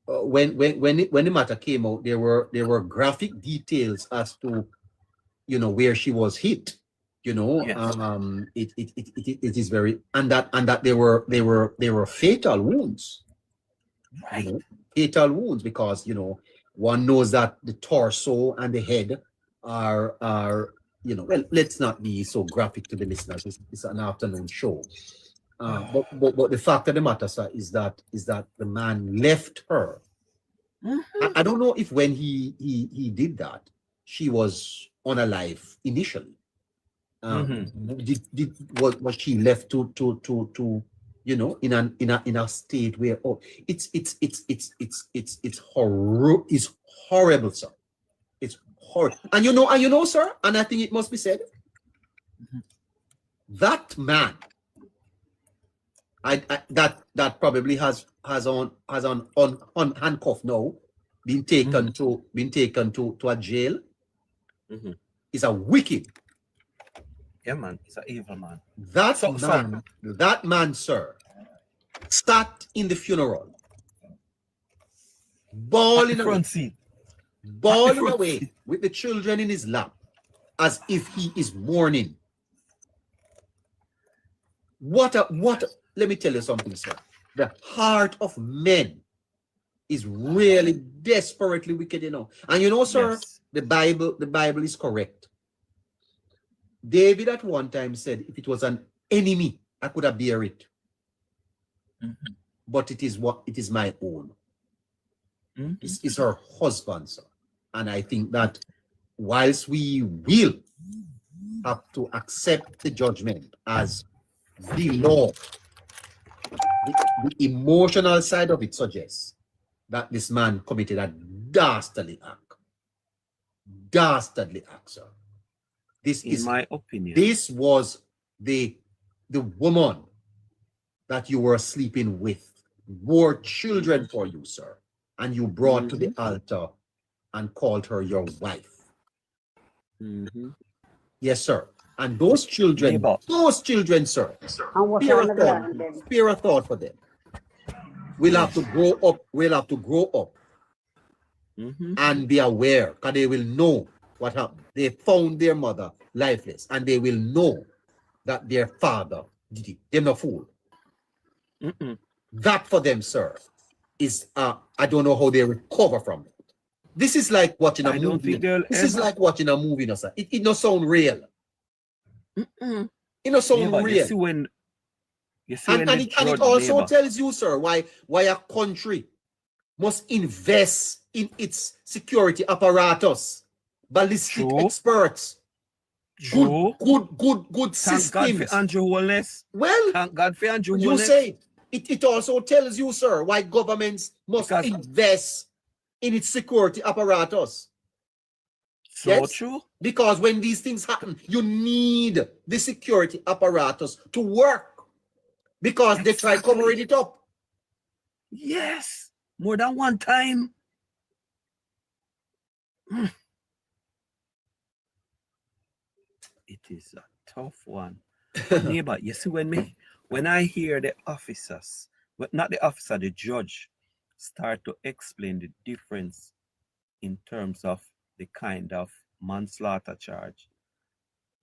when the matter came out, there were graphic details as to where she was hit. Yes. It is very and that they were fatal wounds. Right. Fatal wounds, because one knows that the torso and the head are well, let's not be so graphic to the listeners. It's an afternoon show. But the fact of the matter, sir, is that the man left her. Mm-hmm. I don't know if when he did that, she was unalive initially. Was she left to in a state where it's horrible, sir. It's horrible. And sir, and I think it must be said, that man, that probably has on handcuff now, been taken to a jail. Is a wicked. Yeah, man, it's an evil man. That man, sir, sat in the funeral, bawling away with the children in his lap, as if he is mourning. Let me tell you something, sir. The heart of men is really desperately wicked, And sir, yes. The Bible is correct. David at one time said, if it was an enemy, I could have bear it. Mm-hmm. But it is my own. Mm-hmm. It's her husband, sir. And I think that whilst we will have to accept the judgment as the law, the emotional side of it suggests that this man committed a dastardly act. Dastardly act, sir. This is my opinion. This was the woman that you were sleeping with bore children for you, sir, and you brought to the altar and called her your wife. Yes, sir. And those children, sir, spare a thought for them. We'll have to grow up. We'll have to grow up and be aware, because they will know what happened. They found their mother lifeless, and they will know that their father did it. They're not fool. That for them, sir, is I don't know how they recover from it. This is like watching a movie. This is like watching a movie, no, sir. It don't sound real. It don't sound real. And it also tells you, sir, why a country must invest in its security apparatus, ballistic experts, good systems. Thank God for Andrew Wallace. Well, thank God for Andrew you Wallace. say it also tells you, sir, why governments must invest in its security apparatus. So true. Because when these things happen, you need the security apparatus to work. Because they try covering it up. Yes, more than one time. It is a tough one. Neighbor, you see, when I hear the officers, but not the officer, the judge, start to explain the difference in terms of the kind of manslaughter charge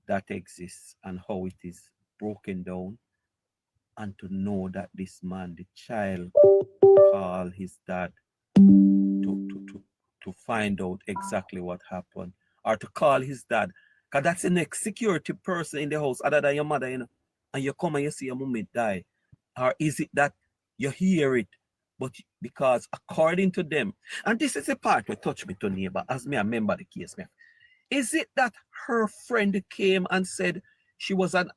that exists and how it is broken down, and to know that this man, the child, called his dad to find out exactly what happened, or to call his dad, because that's the next security person in the house other than your mother, you know, and you come and you see your mom die. Or is it that you hear it, but because according to them, and this is the part where touch me to neighbor, as me a member of the case, me, is it that her friend came and said she was an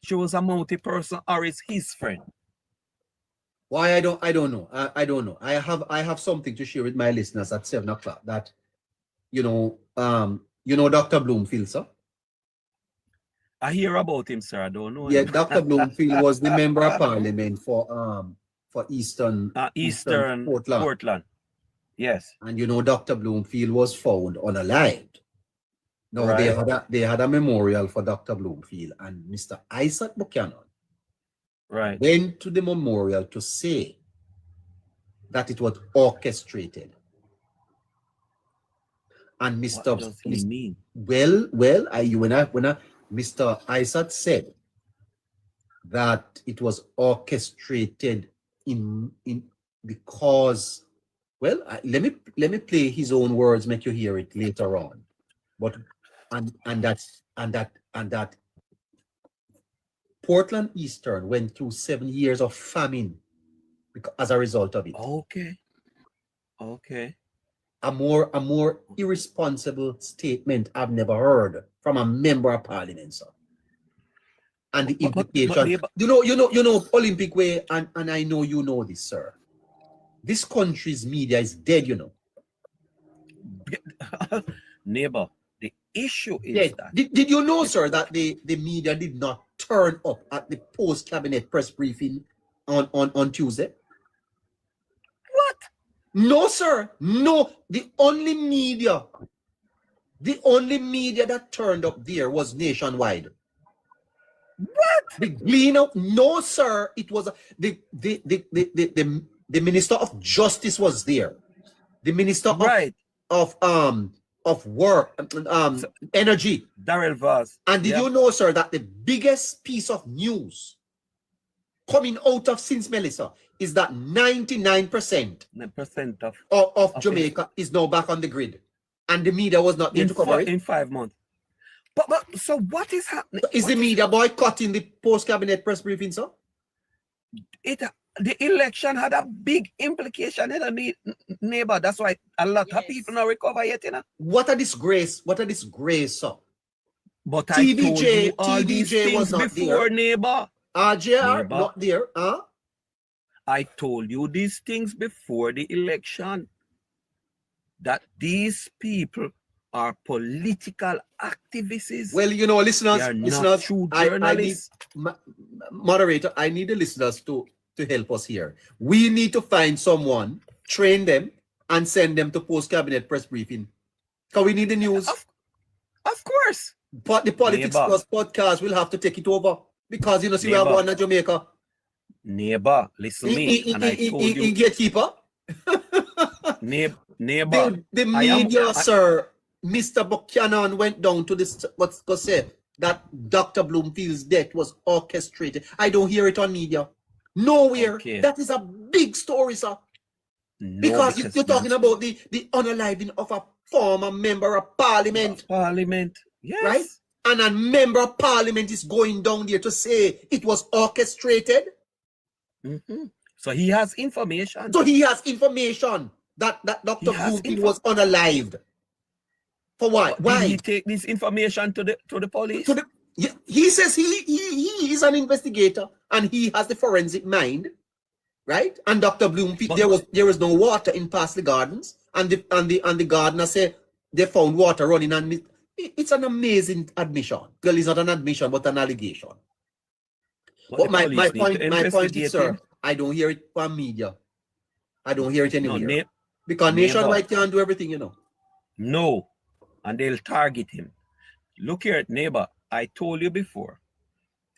she was a multi person, or is his friend? Why I don't know. I don't know. I have something to share with my listeners at 7 o'clock that you know Dr. Bloomfield, sir. I hear about him, sir. I don't know. Yeah, Dr. Bloomfield was the member of parliament for Eastern Portland. Yes. And you know Dr. Bloomfield was found unalived. Now Right. they had a memorial for Dr. Bloomfield, and Mr. Isaac Buchanan went to the memorial to say that it was orchestrated. And Mr. What does he mean? When Mr. Isaac said that it was orchestrated because, well, let me play his own words, make you hear it later on. But and that Portland Eastern went through 7 years of famine as a result of it. Okay. A more irresponsible statement I've never heard from a member of parliament, sir. And the implication, you know, Olympic way, and I know you know this, sir. This country's media is dead, you know. Neighbor, the issue is that. Did you know, sir, that the media did not turn up at the post-cabinet press briefing on Tuesday? What? No, sir. No. The only media that turned up there was Nationwide. What? The Gleaner? No, sir. It was the Minister of Justice was there. The Minister of Work, Energy. Darrell Vaz. And did you know, sir, that the biggest piece of news coming out of since Melissa is that 99% of Jamaica is now back on the grid, and the media was not there to cover it in 5 months. But so what is happening? Is the media boycotting the post-cabinet press briefing, sir? The election had a big implication in the neighbor. That's why a lot of people not recover yet, you know. What a disgrace! What a disgrace, sir. But I told you all these things was not before, there. neighbor. RJR not there, huh? I told you these things before the election, that these people are political activists. Well, you know, listeners, not true journalists. moderator, I need the listeners to to help us here. We need to find someone, train them, and send them to post-cabinet press briefing. Because we need the news. Of course. But the Politics Neighbor. Plus podcast will have to take it over. Because, you know, see, we have Neighbor. one in Jamaica. Neighbor, listen me. And I told you. Gatekeeper. Neighbor. The media, sir, Mr. Buchanan went down to this, what's going to say, that Dr. Bloomfield's death was orchestrated. I don't hear it on media. Nowhere. Okay. That is a big story, sir. No, Because you're talking about the unaliving of a former member of parliament. Parliament. Yes. Right? And a member of parliament is going down there to say it was orchestrated. Mm-hmm. So he has information. So he has information that Dr. Bloomfield was unalived. For what? Why? Did he take this information to the police? He says he is an investigator and he has the forensic mind, right? And Dr. Bloomfield, there was no water in Parsley Gardens, and the gardener said they found water running, and it's an amazing admission. Well, it's not an admission, but an allegation. But my point is, sir, I don't hear it from media. I don't hear it anywhere. Because Nationwide can't do everything, you know. No. And they'll target him. Look here, neighbor. I told you before,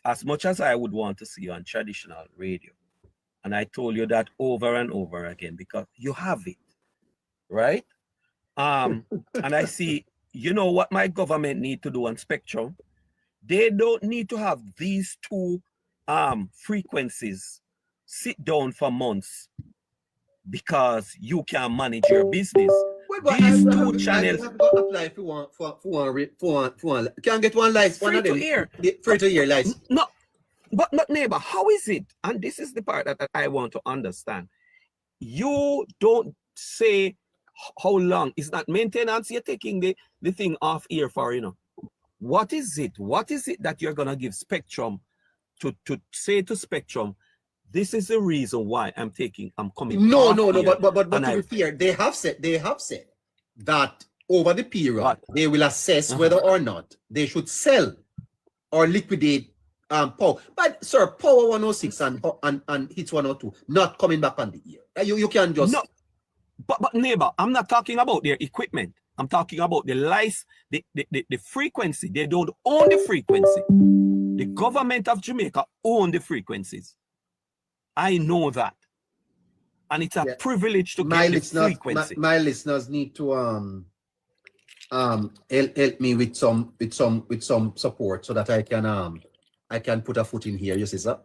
as much as I would want to see you on traditional radio, and I told you that over and over again because you have it, right? And I see, you know what my government need to do on Spectrum? They don't need to have these two frequencies sit down for months because you can manage your business. These two channels. Apply for one. Can get one license. One of them. Free to hear license. No, but neighbor, how is it? And this is the part that I want to understand. You don't say how long. It's not maintenance. You're taking the thing off here for, you know. What is it? What is it that you're gonna give Spectrum to say to Spectrum? This is the reason why I'm coming. No, but to be fair, they have said that over the period they will assess whether or not they should sell or liquidate power. But sir, power 106 and hits 102 not coming back on the air. You can just no. But neighbor, I'm not talking about their equipment. I'm talking about the license, the frequency. They don't own the frequency. The government of Jamaica own the frequencies. I know that, and it's a privilege to get the frequency. My listeners need to help me with some support so that I can put a foot in here. You see, sir?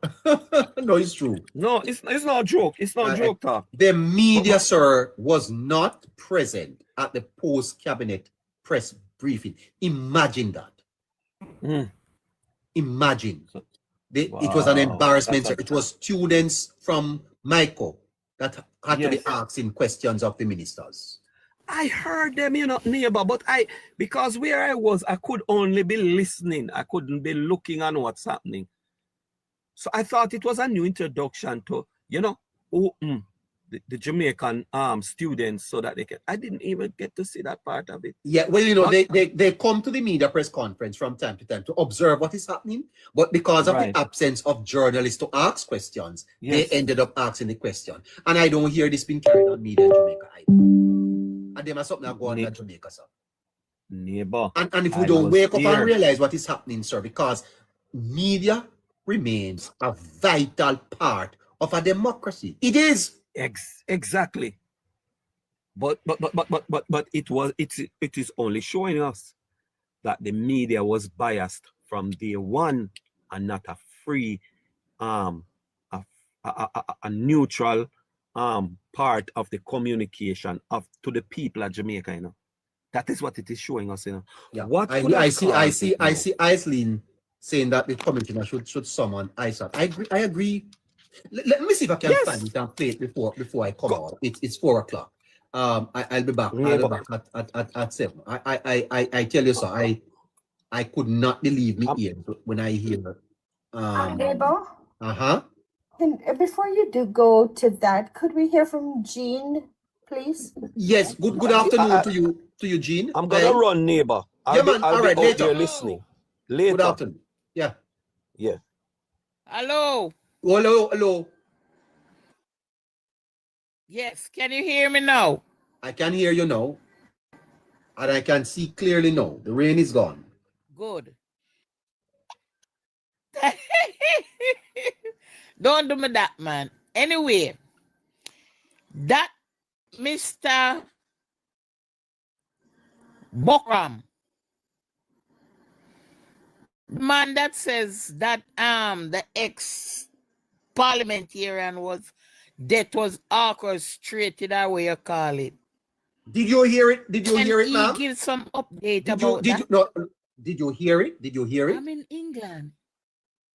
No, it's true. No, it's not a joke. It's not a joke, talk. The media, sir, was not present at the post-cabinet press briefing. Imagine that. Imagine. It was an embarrassment, sir. It was students from Michael that had to be asking questions of the ministers. I heard them, you know, neighbor, but because where I was, I could only be listening. I couldn't be looking on what's happening. So I thought it was a new introduction to, you know, the Jamaican students so that they can. I didn't even get to see that part of it. Yeah, well, you know, they come to the media press conference from time to time to observe what is happening, but because of the absence of journalists to ask questions, they ended up asking the question. And I don't hear this being carried on media in Jamaica either. And they must something go on in Jamaica, sir. Neighbor. And if we don't wake up and realize what is happening, sir, because media remains a vital part of a democracy. It is. Exactly. But it is only showing us that the media was biased from day one and not a free a neutral part of the communication to the people of Jamaica, you know. That is what it is showing us, you know. Yeah. I see Iceland saying that the commissioner should summon ISAT. I agree. Let me see if I can find it and play it before I come out. It's 4 o'clock. I'll be back. I'll be back at 7. I tell you, sir, I could not believe me ears when I hear Neighbor? Before you do go to that, could we hear from Jean, please? Yes. Good afternoon to you, Jean. I'm gonna run, neighbor. I'll be out there listening. Later. Good afternoon. Yeah. Yeah. Hello. Hello. Yes, can you hear me now? I can hear you now. And I can see clearly now. The rain is gone. Good. Don't do me that, man. Anyway, that Mr. Bokram, the man that says that the ex parliamentarian was death was orchestrated, or what you call it. Did you hear it? Did you Can hear it, he ma'am? give some update Did about that? did you hear it? Did you hear it? I'm in England.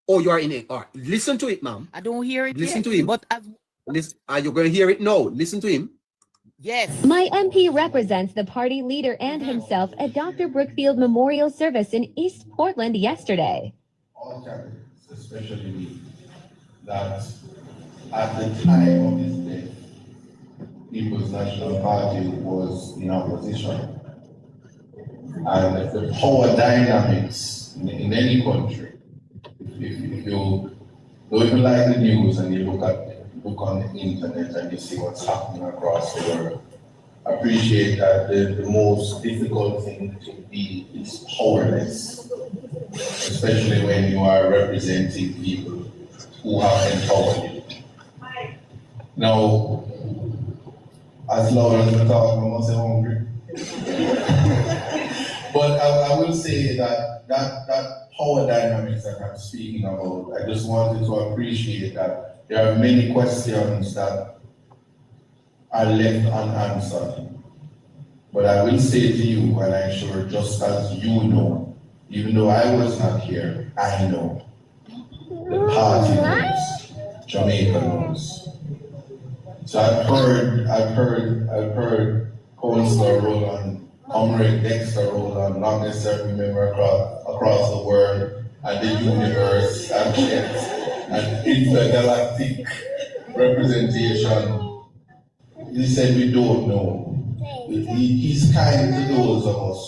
Oh, you are in it. All right. Listen to it, ma'am. I don't hear it Listen yet, to him. but as Listen, are you going to hear it? No. Listen to him. yes. My MP represents the party leader and himself at Dr. Brookfield Memorial Service in East Portland yesterday. All candidates, especially me, that at the time of his death, People's National Party was in opposition. And the power dynamics in any country, if you don't even like the news and you look on the internet and you see what's happening across the world, appreciate that the most difficult thing to be is powerless, especially when you are representing people who have empowered you. Now, as loud as we talk, I must say hungry. But I will say that power dynamics that I'm speaking about, I just wanted to appreciate that there are many questions that are left unanswered. But I will say to you, and I'm sure just as you know, even though I was not here, I know. The party knows, Jamaica knows. So I've heard Councillor Roland, Comrade Dexter Roland, not necessarily member across the world and the universe and intergalactic representation. He said we don't know. He's kind to those of us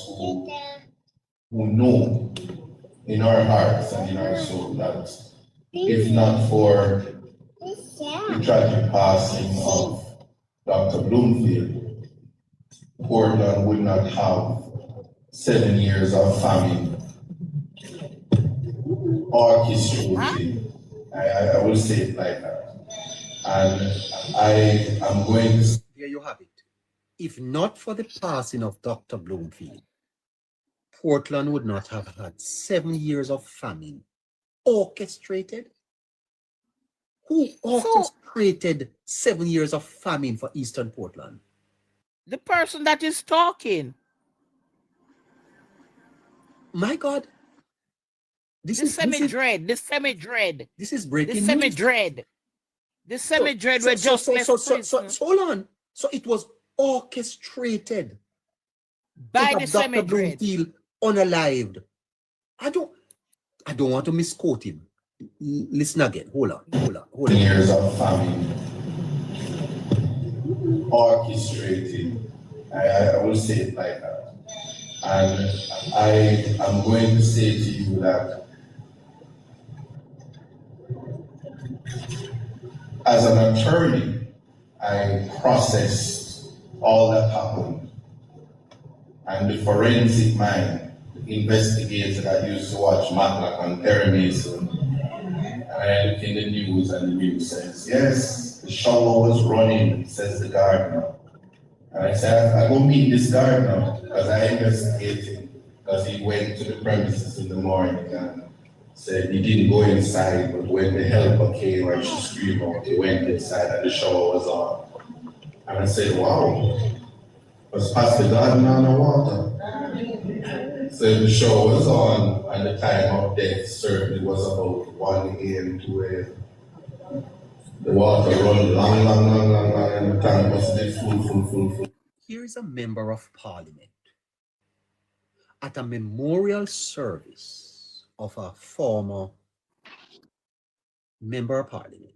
who know in our hearts and in our soul that if not for the tragic passing of Dr. Bloomfield, Portland would not have 7 years of famine orchestrated. I will say it like that. And I am going to... There you have it. If not for the passing of Dr. Bloomfield, Portland would not have had 7 years of famine orchestrated. Who orchestrated 7 years of famine for Eastern Portland? The person that is talking. My God. This is semi-dread. This is breaking the news. semi-dread. The semi-dread were just left so hold on. So it was orchestrated by to the have Dr. semi-dread. Bloomfield unalived. I don't want to misquote him. Listen again. Hold on. Years of famine orchestrated. I will say it like that. And I am going to say to you that as an attorney, I processed all that happened. And the forensic mind, the investigator that used to watch Matlock and Perry Mason, and I look in the news and the news says, yes, the shower was running, says the gardener. And I said, I go meet this gardener because I investigated him because he went to the premises in the morning and said he didn't go inside, but when the helper came and she screamed out, he went inside and the shower was on. And I said, wow, was Pastor Gardener on the water? So the shower was on and the time of death certainly was about 1 a.m., 2 a.m. The water run long, and the tank was full. Here is a member of parliament at a memorial service of a former member of parliament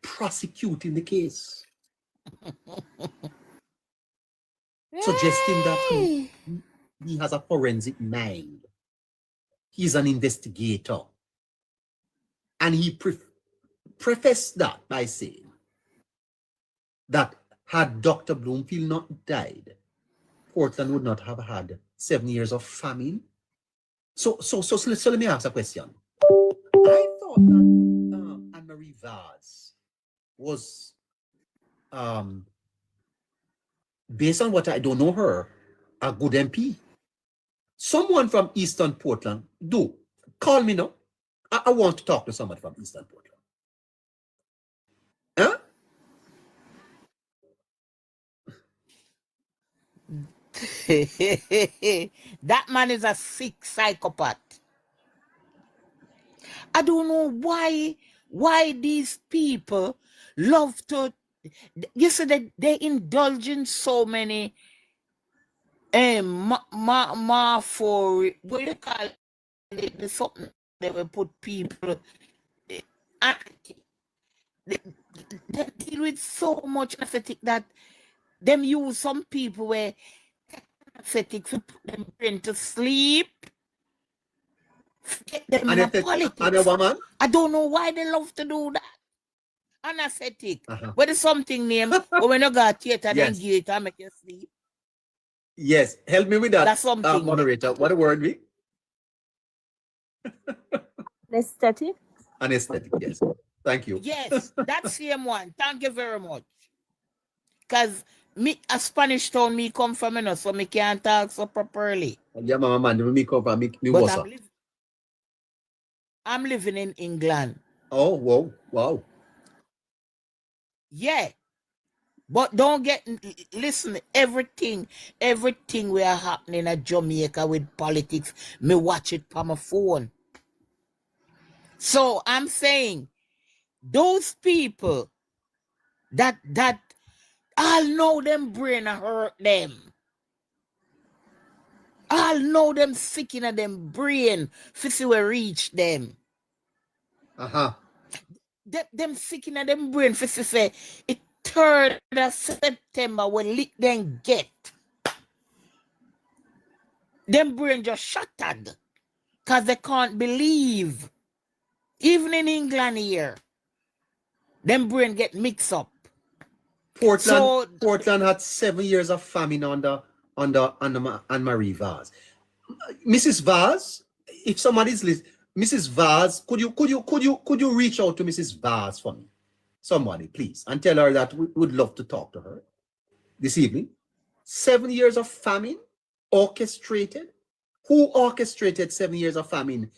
prosecuting the case, suggesting that he has a forensic mind. He's an investigator. And he prefaced that by saying that had Dr. Bloomfield not died, Portland would not have had 7 years of famine. So let me ask a question. I thought that Anne-Marie Vaz was, based on what I don't know her, a good MP. Someone from Eastern Portland, do call me now. I want to talk to someone from Eastern Portland. Huh? That man is a sick psychopath. I don't know why these people love to, you see that they indulge in so many for what you call it, the something they will put people and they deal with so much aesthetic that them use some people where aesthetics to put them brain to sleep. Get them in politics. I don't know why they love to do that. Anesthetic. What is something named but when you got theater, then give it and make you sleep. Yes, help me with that. That's something. Moderator, what a word be? Anesthetic. Anesthetic, yes. Thank you. Yes, that's same one. Thank you very much. Because me, a Spanish town, me come from, you know, so me can't talk so properly. Yeah, mama, man, me come from me But I'm living in England. Oh, whoa, wow. Yeah. But don't get, listen, everything we are happening at Jamaica with politics, me watch it from my phone. So I'm saying, those people that I'll know them brain hurt them. I'll know them sick in them brain, for we reach them. Them sick in them brain, for say, it 3rd of September when lick them get. Them brain just shattered. Because they can't believe. Even in England here, them brain get mixed up. Portland had 7 years of famine under Anne-Marie Vaz. Mrs. Vaz, if somebody's listening, Mrs. Vaz, could you reach out to Mrs. Vaz for me? Somebody, please, and tell her that we would love to talk to her this evening. 7 years of famine orchestrated. Who orchestrated 7 years of famine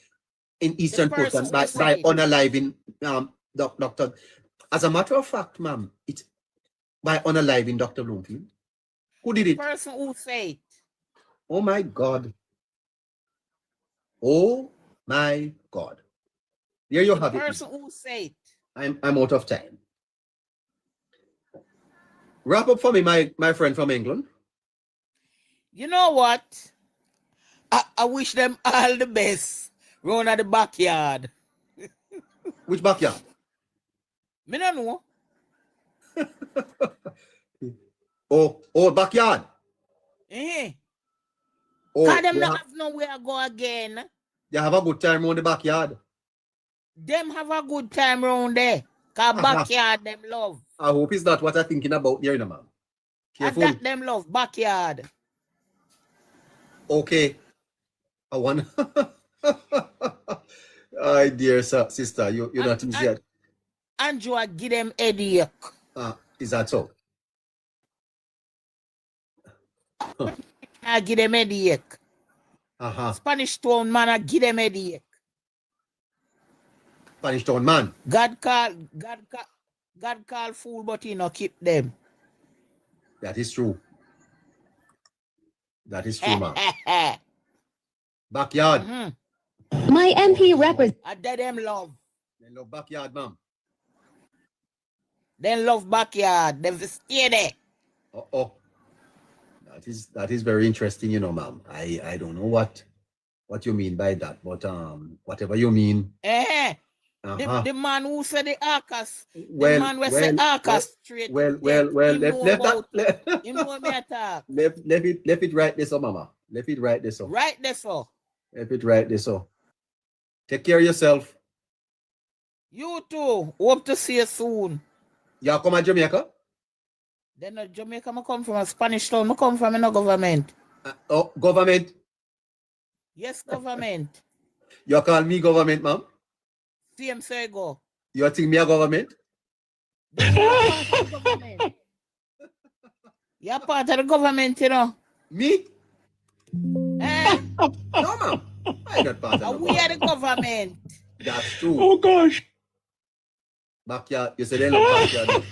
in Eastern Portland by unaliving Dr. As a matter of fact, ma'am, it's by unaliving Dr. Bloomfield. Who did it? The person who said. Oh my God. Oh my God. There you have it. The person who said. I'm out of time. Wrap up for me, my friend from England. You know what? I wish them all the best. Round at the backyard. Which backyard? Me don't know. Oh, backyard. Cause them not have nowhere to go again. They have a good time around the backyard. Them have a good time around there. Cause backyard them love. I hope it's not what I'm thinking about there, ma'am. Careful. That them love backyard. Okay. I want. Oh, dear sister, you're not easy yet. Andrew, I give them headache. Is that so? I give them headache. Spanish town man, I give them headache. Spanish town man. God call fool, but he not keep them. That is true. That is true, man. Backyard. My MP represents. I did them love. They love backyard, ma'am. They love backyard. They stay there. Oh. That is very interesting, you know, ma'am. I don't know what you mean by that, but whatever you mean. The man who said the Arcas. Well, the man who said Arcas straight. Well, let it right this up, mama. Let it right this up. Right this up. Let it right this up. Take care of yourself. You too. Hope to see you soon. Y'all come to Jamaica? Then Jamaica, I come from a Spanish town. I come from no government. Oh, government. Yes, government. You call me government, ma'am? Same say go. You think me a government? Then you're part of the government. You're part of the government, you know. Me? Eh? No, ma'am. I not part of the We are the government. That's true. Oh gosh. Backyard. You say they love backyard.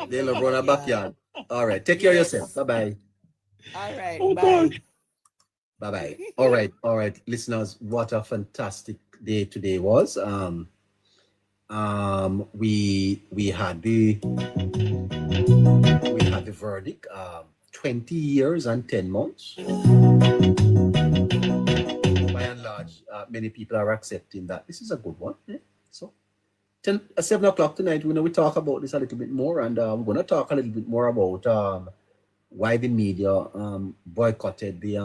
They love run a backyard. All right. Take care of yourself. Bye-bye. All right. Oh bye. gosh. Bye-bye. All right. All right. Listeners, what a fantastic day today was. We had the verdict, 20 years and 10 months. By and large, many people are accepting that this is a good one. So 7 o'clock tonight, we talk about this a little bit more, and we're going to talk a little bit more about why the media boycotted the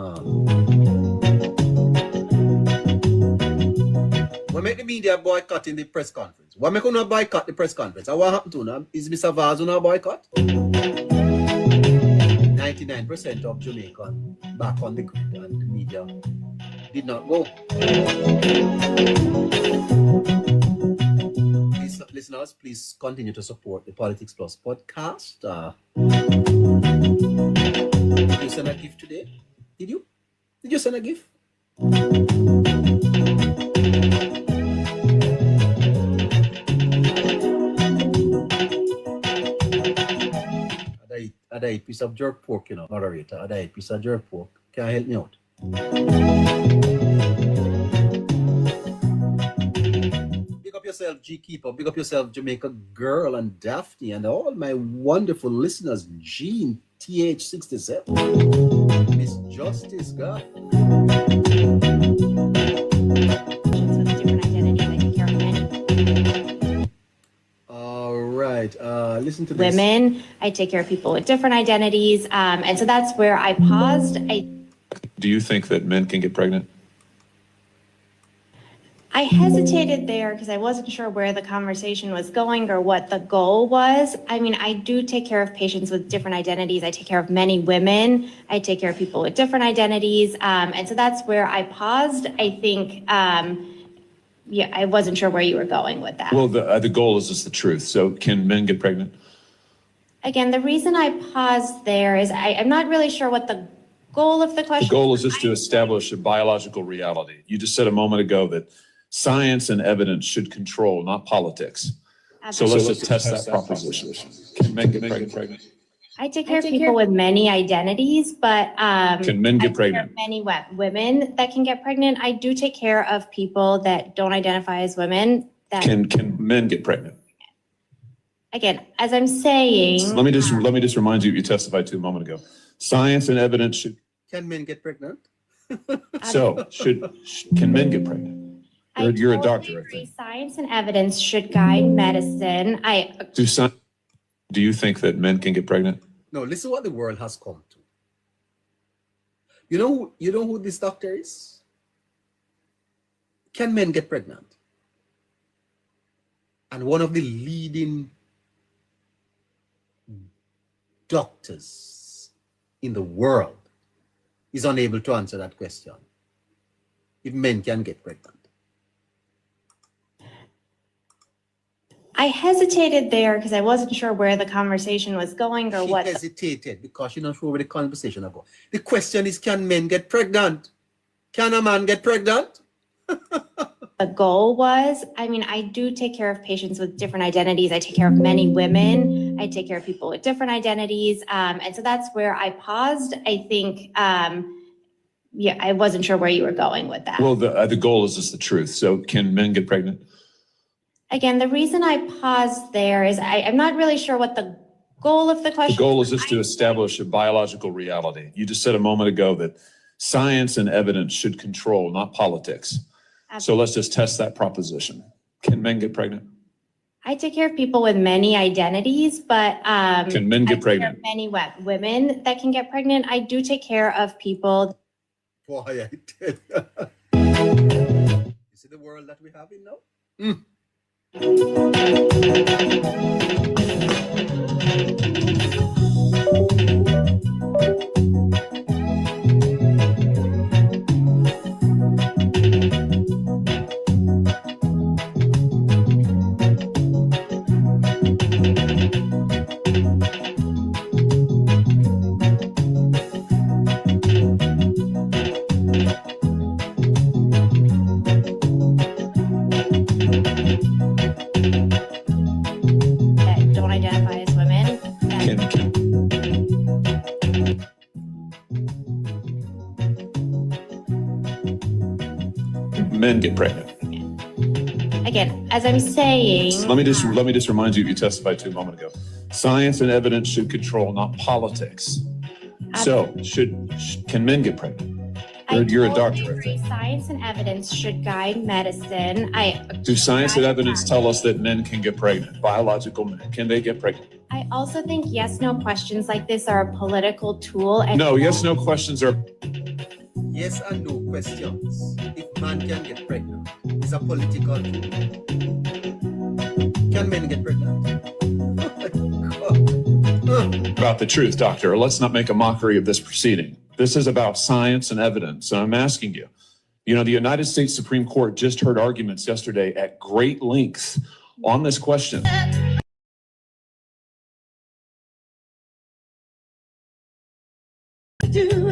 what make the media boycotting the press conference? What make you boycott the press conference? And what happened to now? Is Mr. Vaz on a boycott? 99% of Jamaican back on the grid, and the media did not go. Please, listeners, please continue to support the Politics Plus podcast. Did you send a gift today? Did you? Did you send a gift? I eat piece of jerk pork, moderator. I eat piece of jerk pork. Can you help me out? Big up yourself, G Keeper. Big up yourself, Jamaica Girl and Daphne, and all my wonderful listeners, Jean TH67, Miss Justice God. All right. Listen to this. Women. I take care of people with different identities. And so that's where I paused. Do you think that men can get pregnant? I hesitated there because I wasn't sure where the conversation was going or what the goal was. I mean, I do take care of patients with different identities. I take care of many women. I take care of people with different identities. And so that's where I paused. I think, I wasn't sure where you were going with that. Well, the goal is the truth. So can men get pregnant? Again, the reason I paused there is I'm not really sure what the goal of the question. The goal is just to establish a biological reality. You just said a moment ago that science and evidence should control, not politics. So let's just test that proposition. Can men get pregnant? I take care of people with many identities, but can men get pregnant? Many women that can get pregnant. I do take care of people that don't identify as women. That Can men get pregnant? Again, as I'm saying, Let me just remind you what you testified to a moment ago. Science and evidence should. Can men get pregnant? So can men get pregnant? You're a doctor, I think. Science and evidence should guide medicine. Do you think that men can get pregnant? No, listen what the world has come to. You know who this doctor is? Can men get pregnant? And one of the leading doctors in the world is unable to answer that question. If men can get pregnant. I hesitated there because I wasn't sure where the conversation was going or what. She hesitated because you're not sure where the conversation will go. The question is, can men get pregnant? Can a man get pregnant? The goal was. I mean, I do take care of patients with different identities. I take care of many women. I take care of people with different identities. And so that's where I paused. I think, I wasn't sure where you were going with that. Well, the goal is just the truth. So can men get pregnant? Again, the reason I paused there is I'm not really sure what the goal of the question. The goal is just to establish a biological reality. You just said a moment ago that science and evidence should control, not politics. So let's just test that proposition. Can men get pregnant? I take care of people with many identities, but can men get pregnant? Many women that can get pregnant. I do take care of people. Boy, I did. You see the world that we have in now? Mm. get pregnant. Again, as I'm saying, Let me just remind you, you testified to a moment ago. Science and evidence should control, not politics. So, can men get pregnant? You're a doctor. agree, science and evidence should guide medicine. Do science and evidence tell us that men can get pregnant? Biological men, can they get pregnant? I also think yes/no questions like this are a political tool. And No, yes/no questions are. Yes and no questions. If man can get pregnant, it's a political tool. Can men get pregnant? About the truth, doctor. Let's not make a mockery of this proceeding. This is about science and evidence. And I'm asking you, the United States Supreme Court just heard arguments yesterday at great length on this question.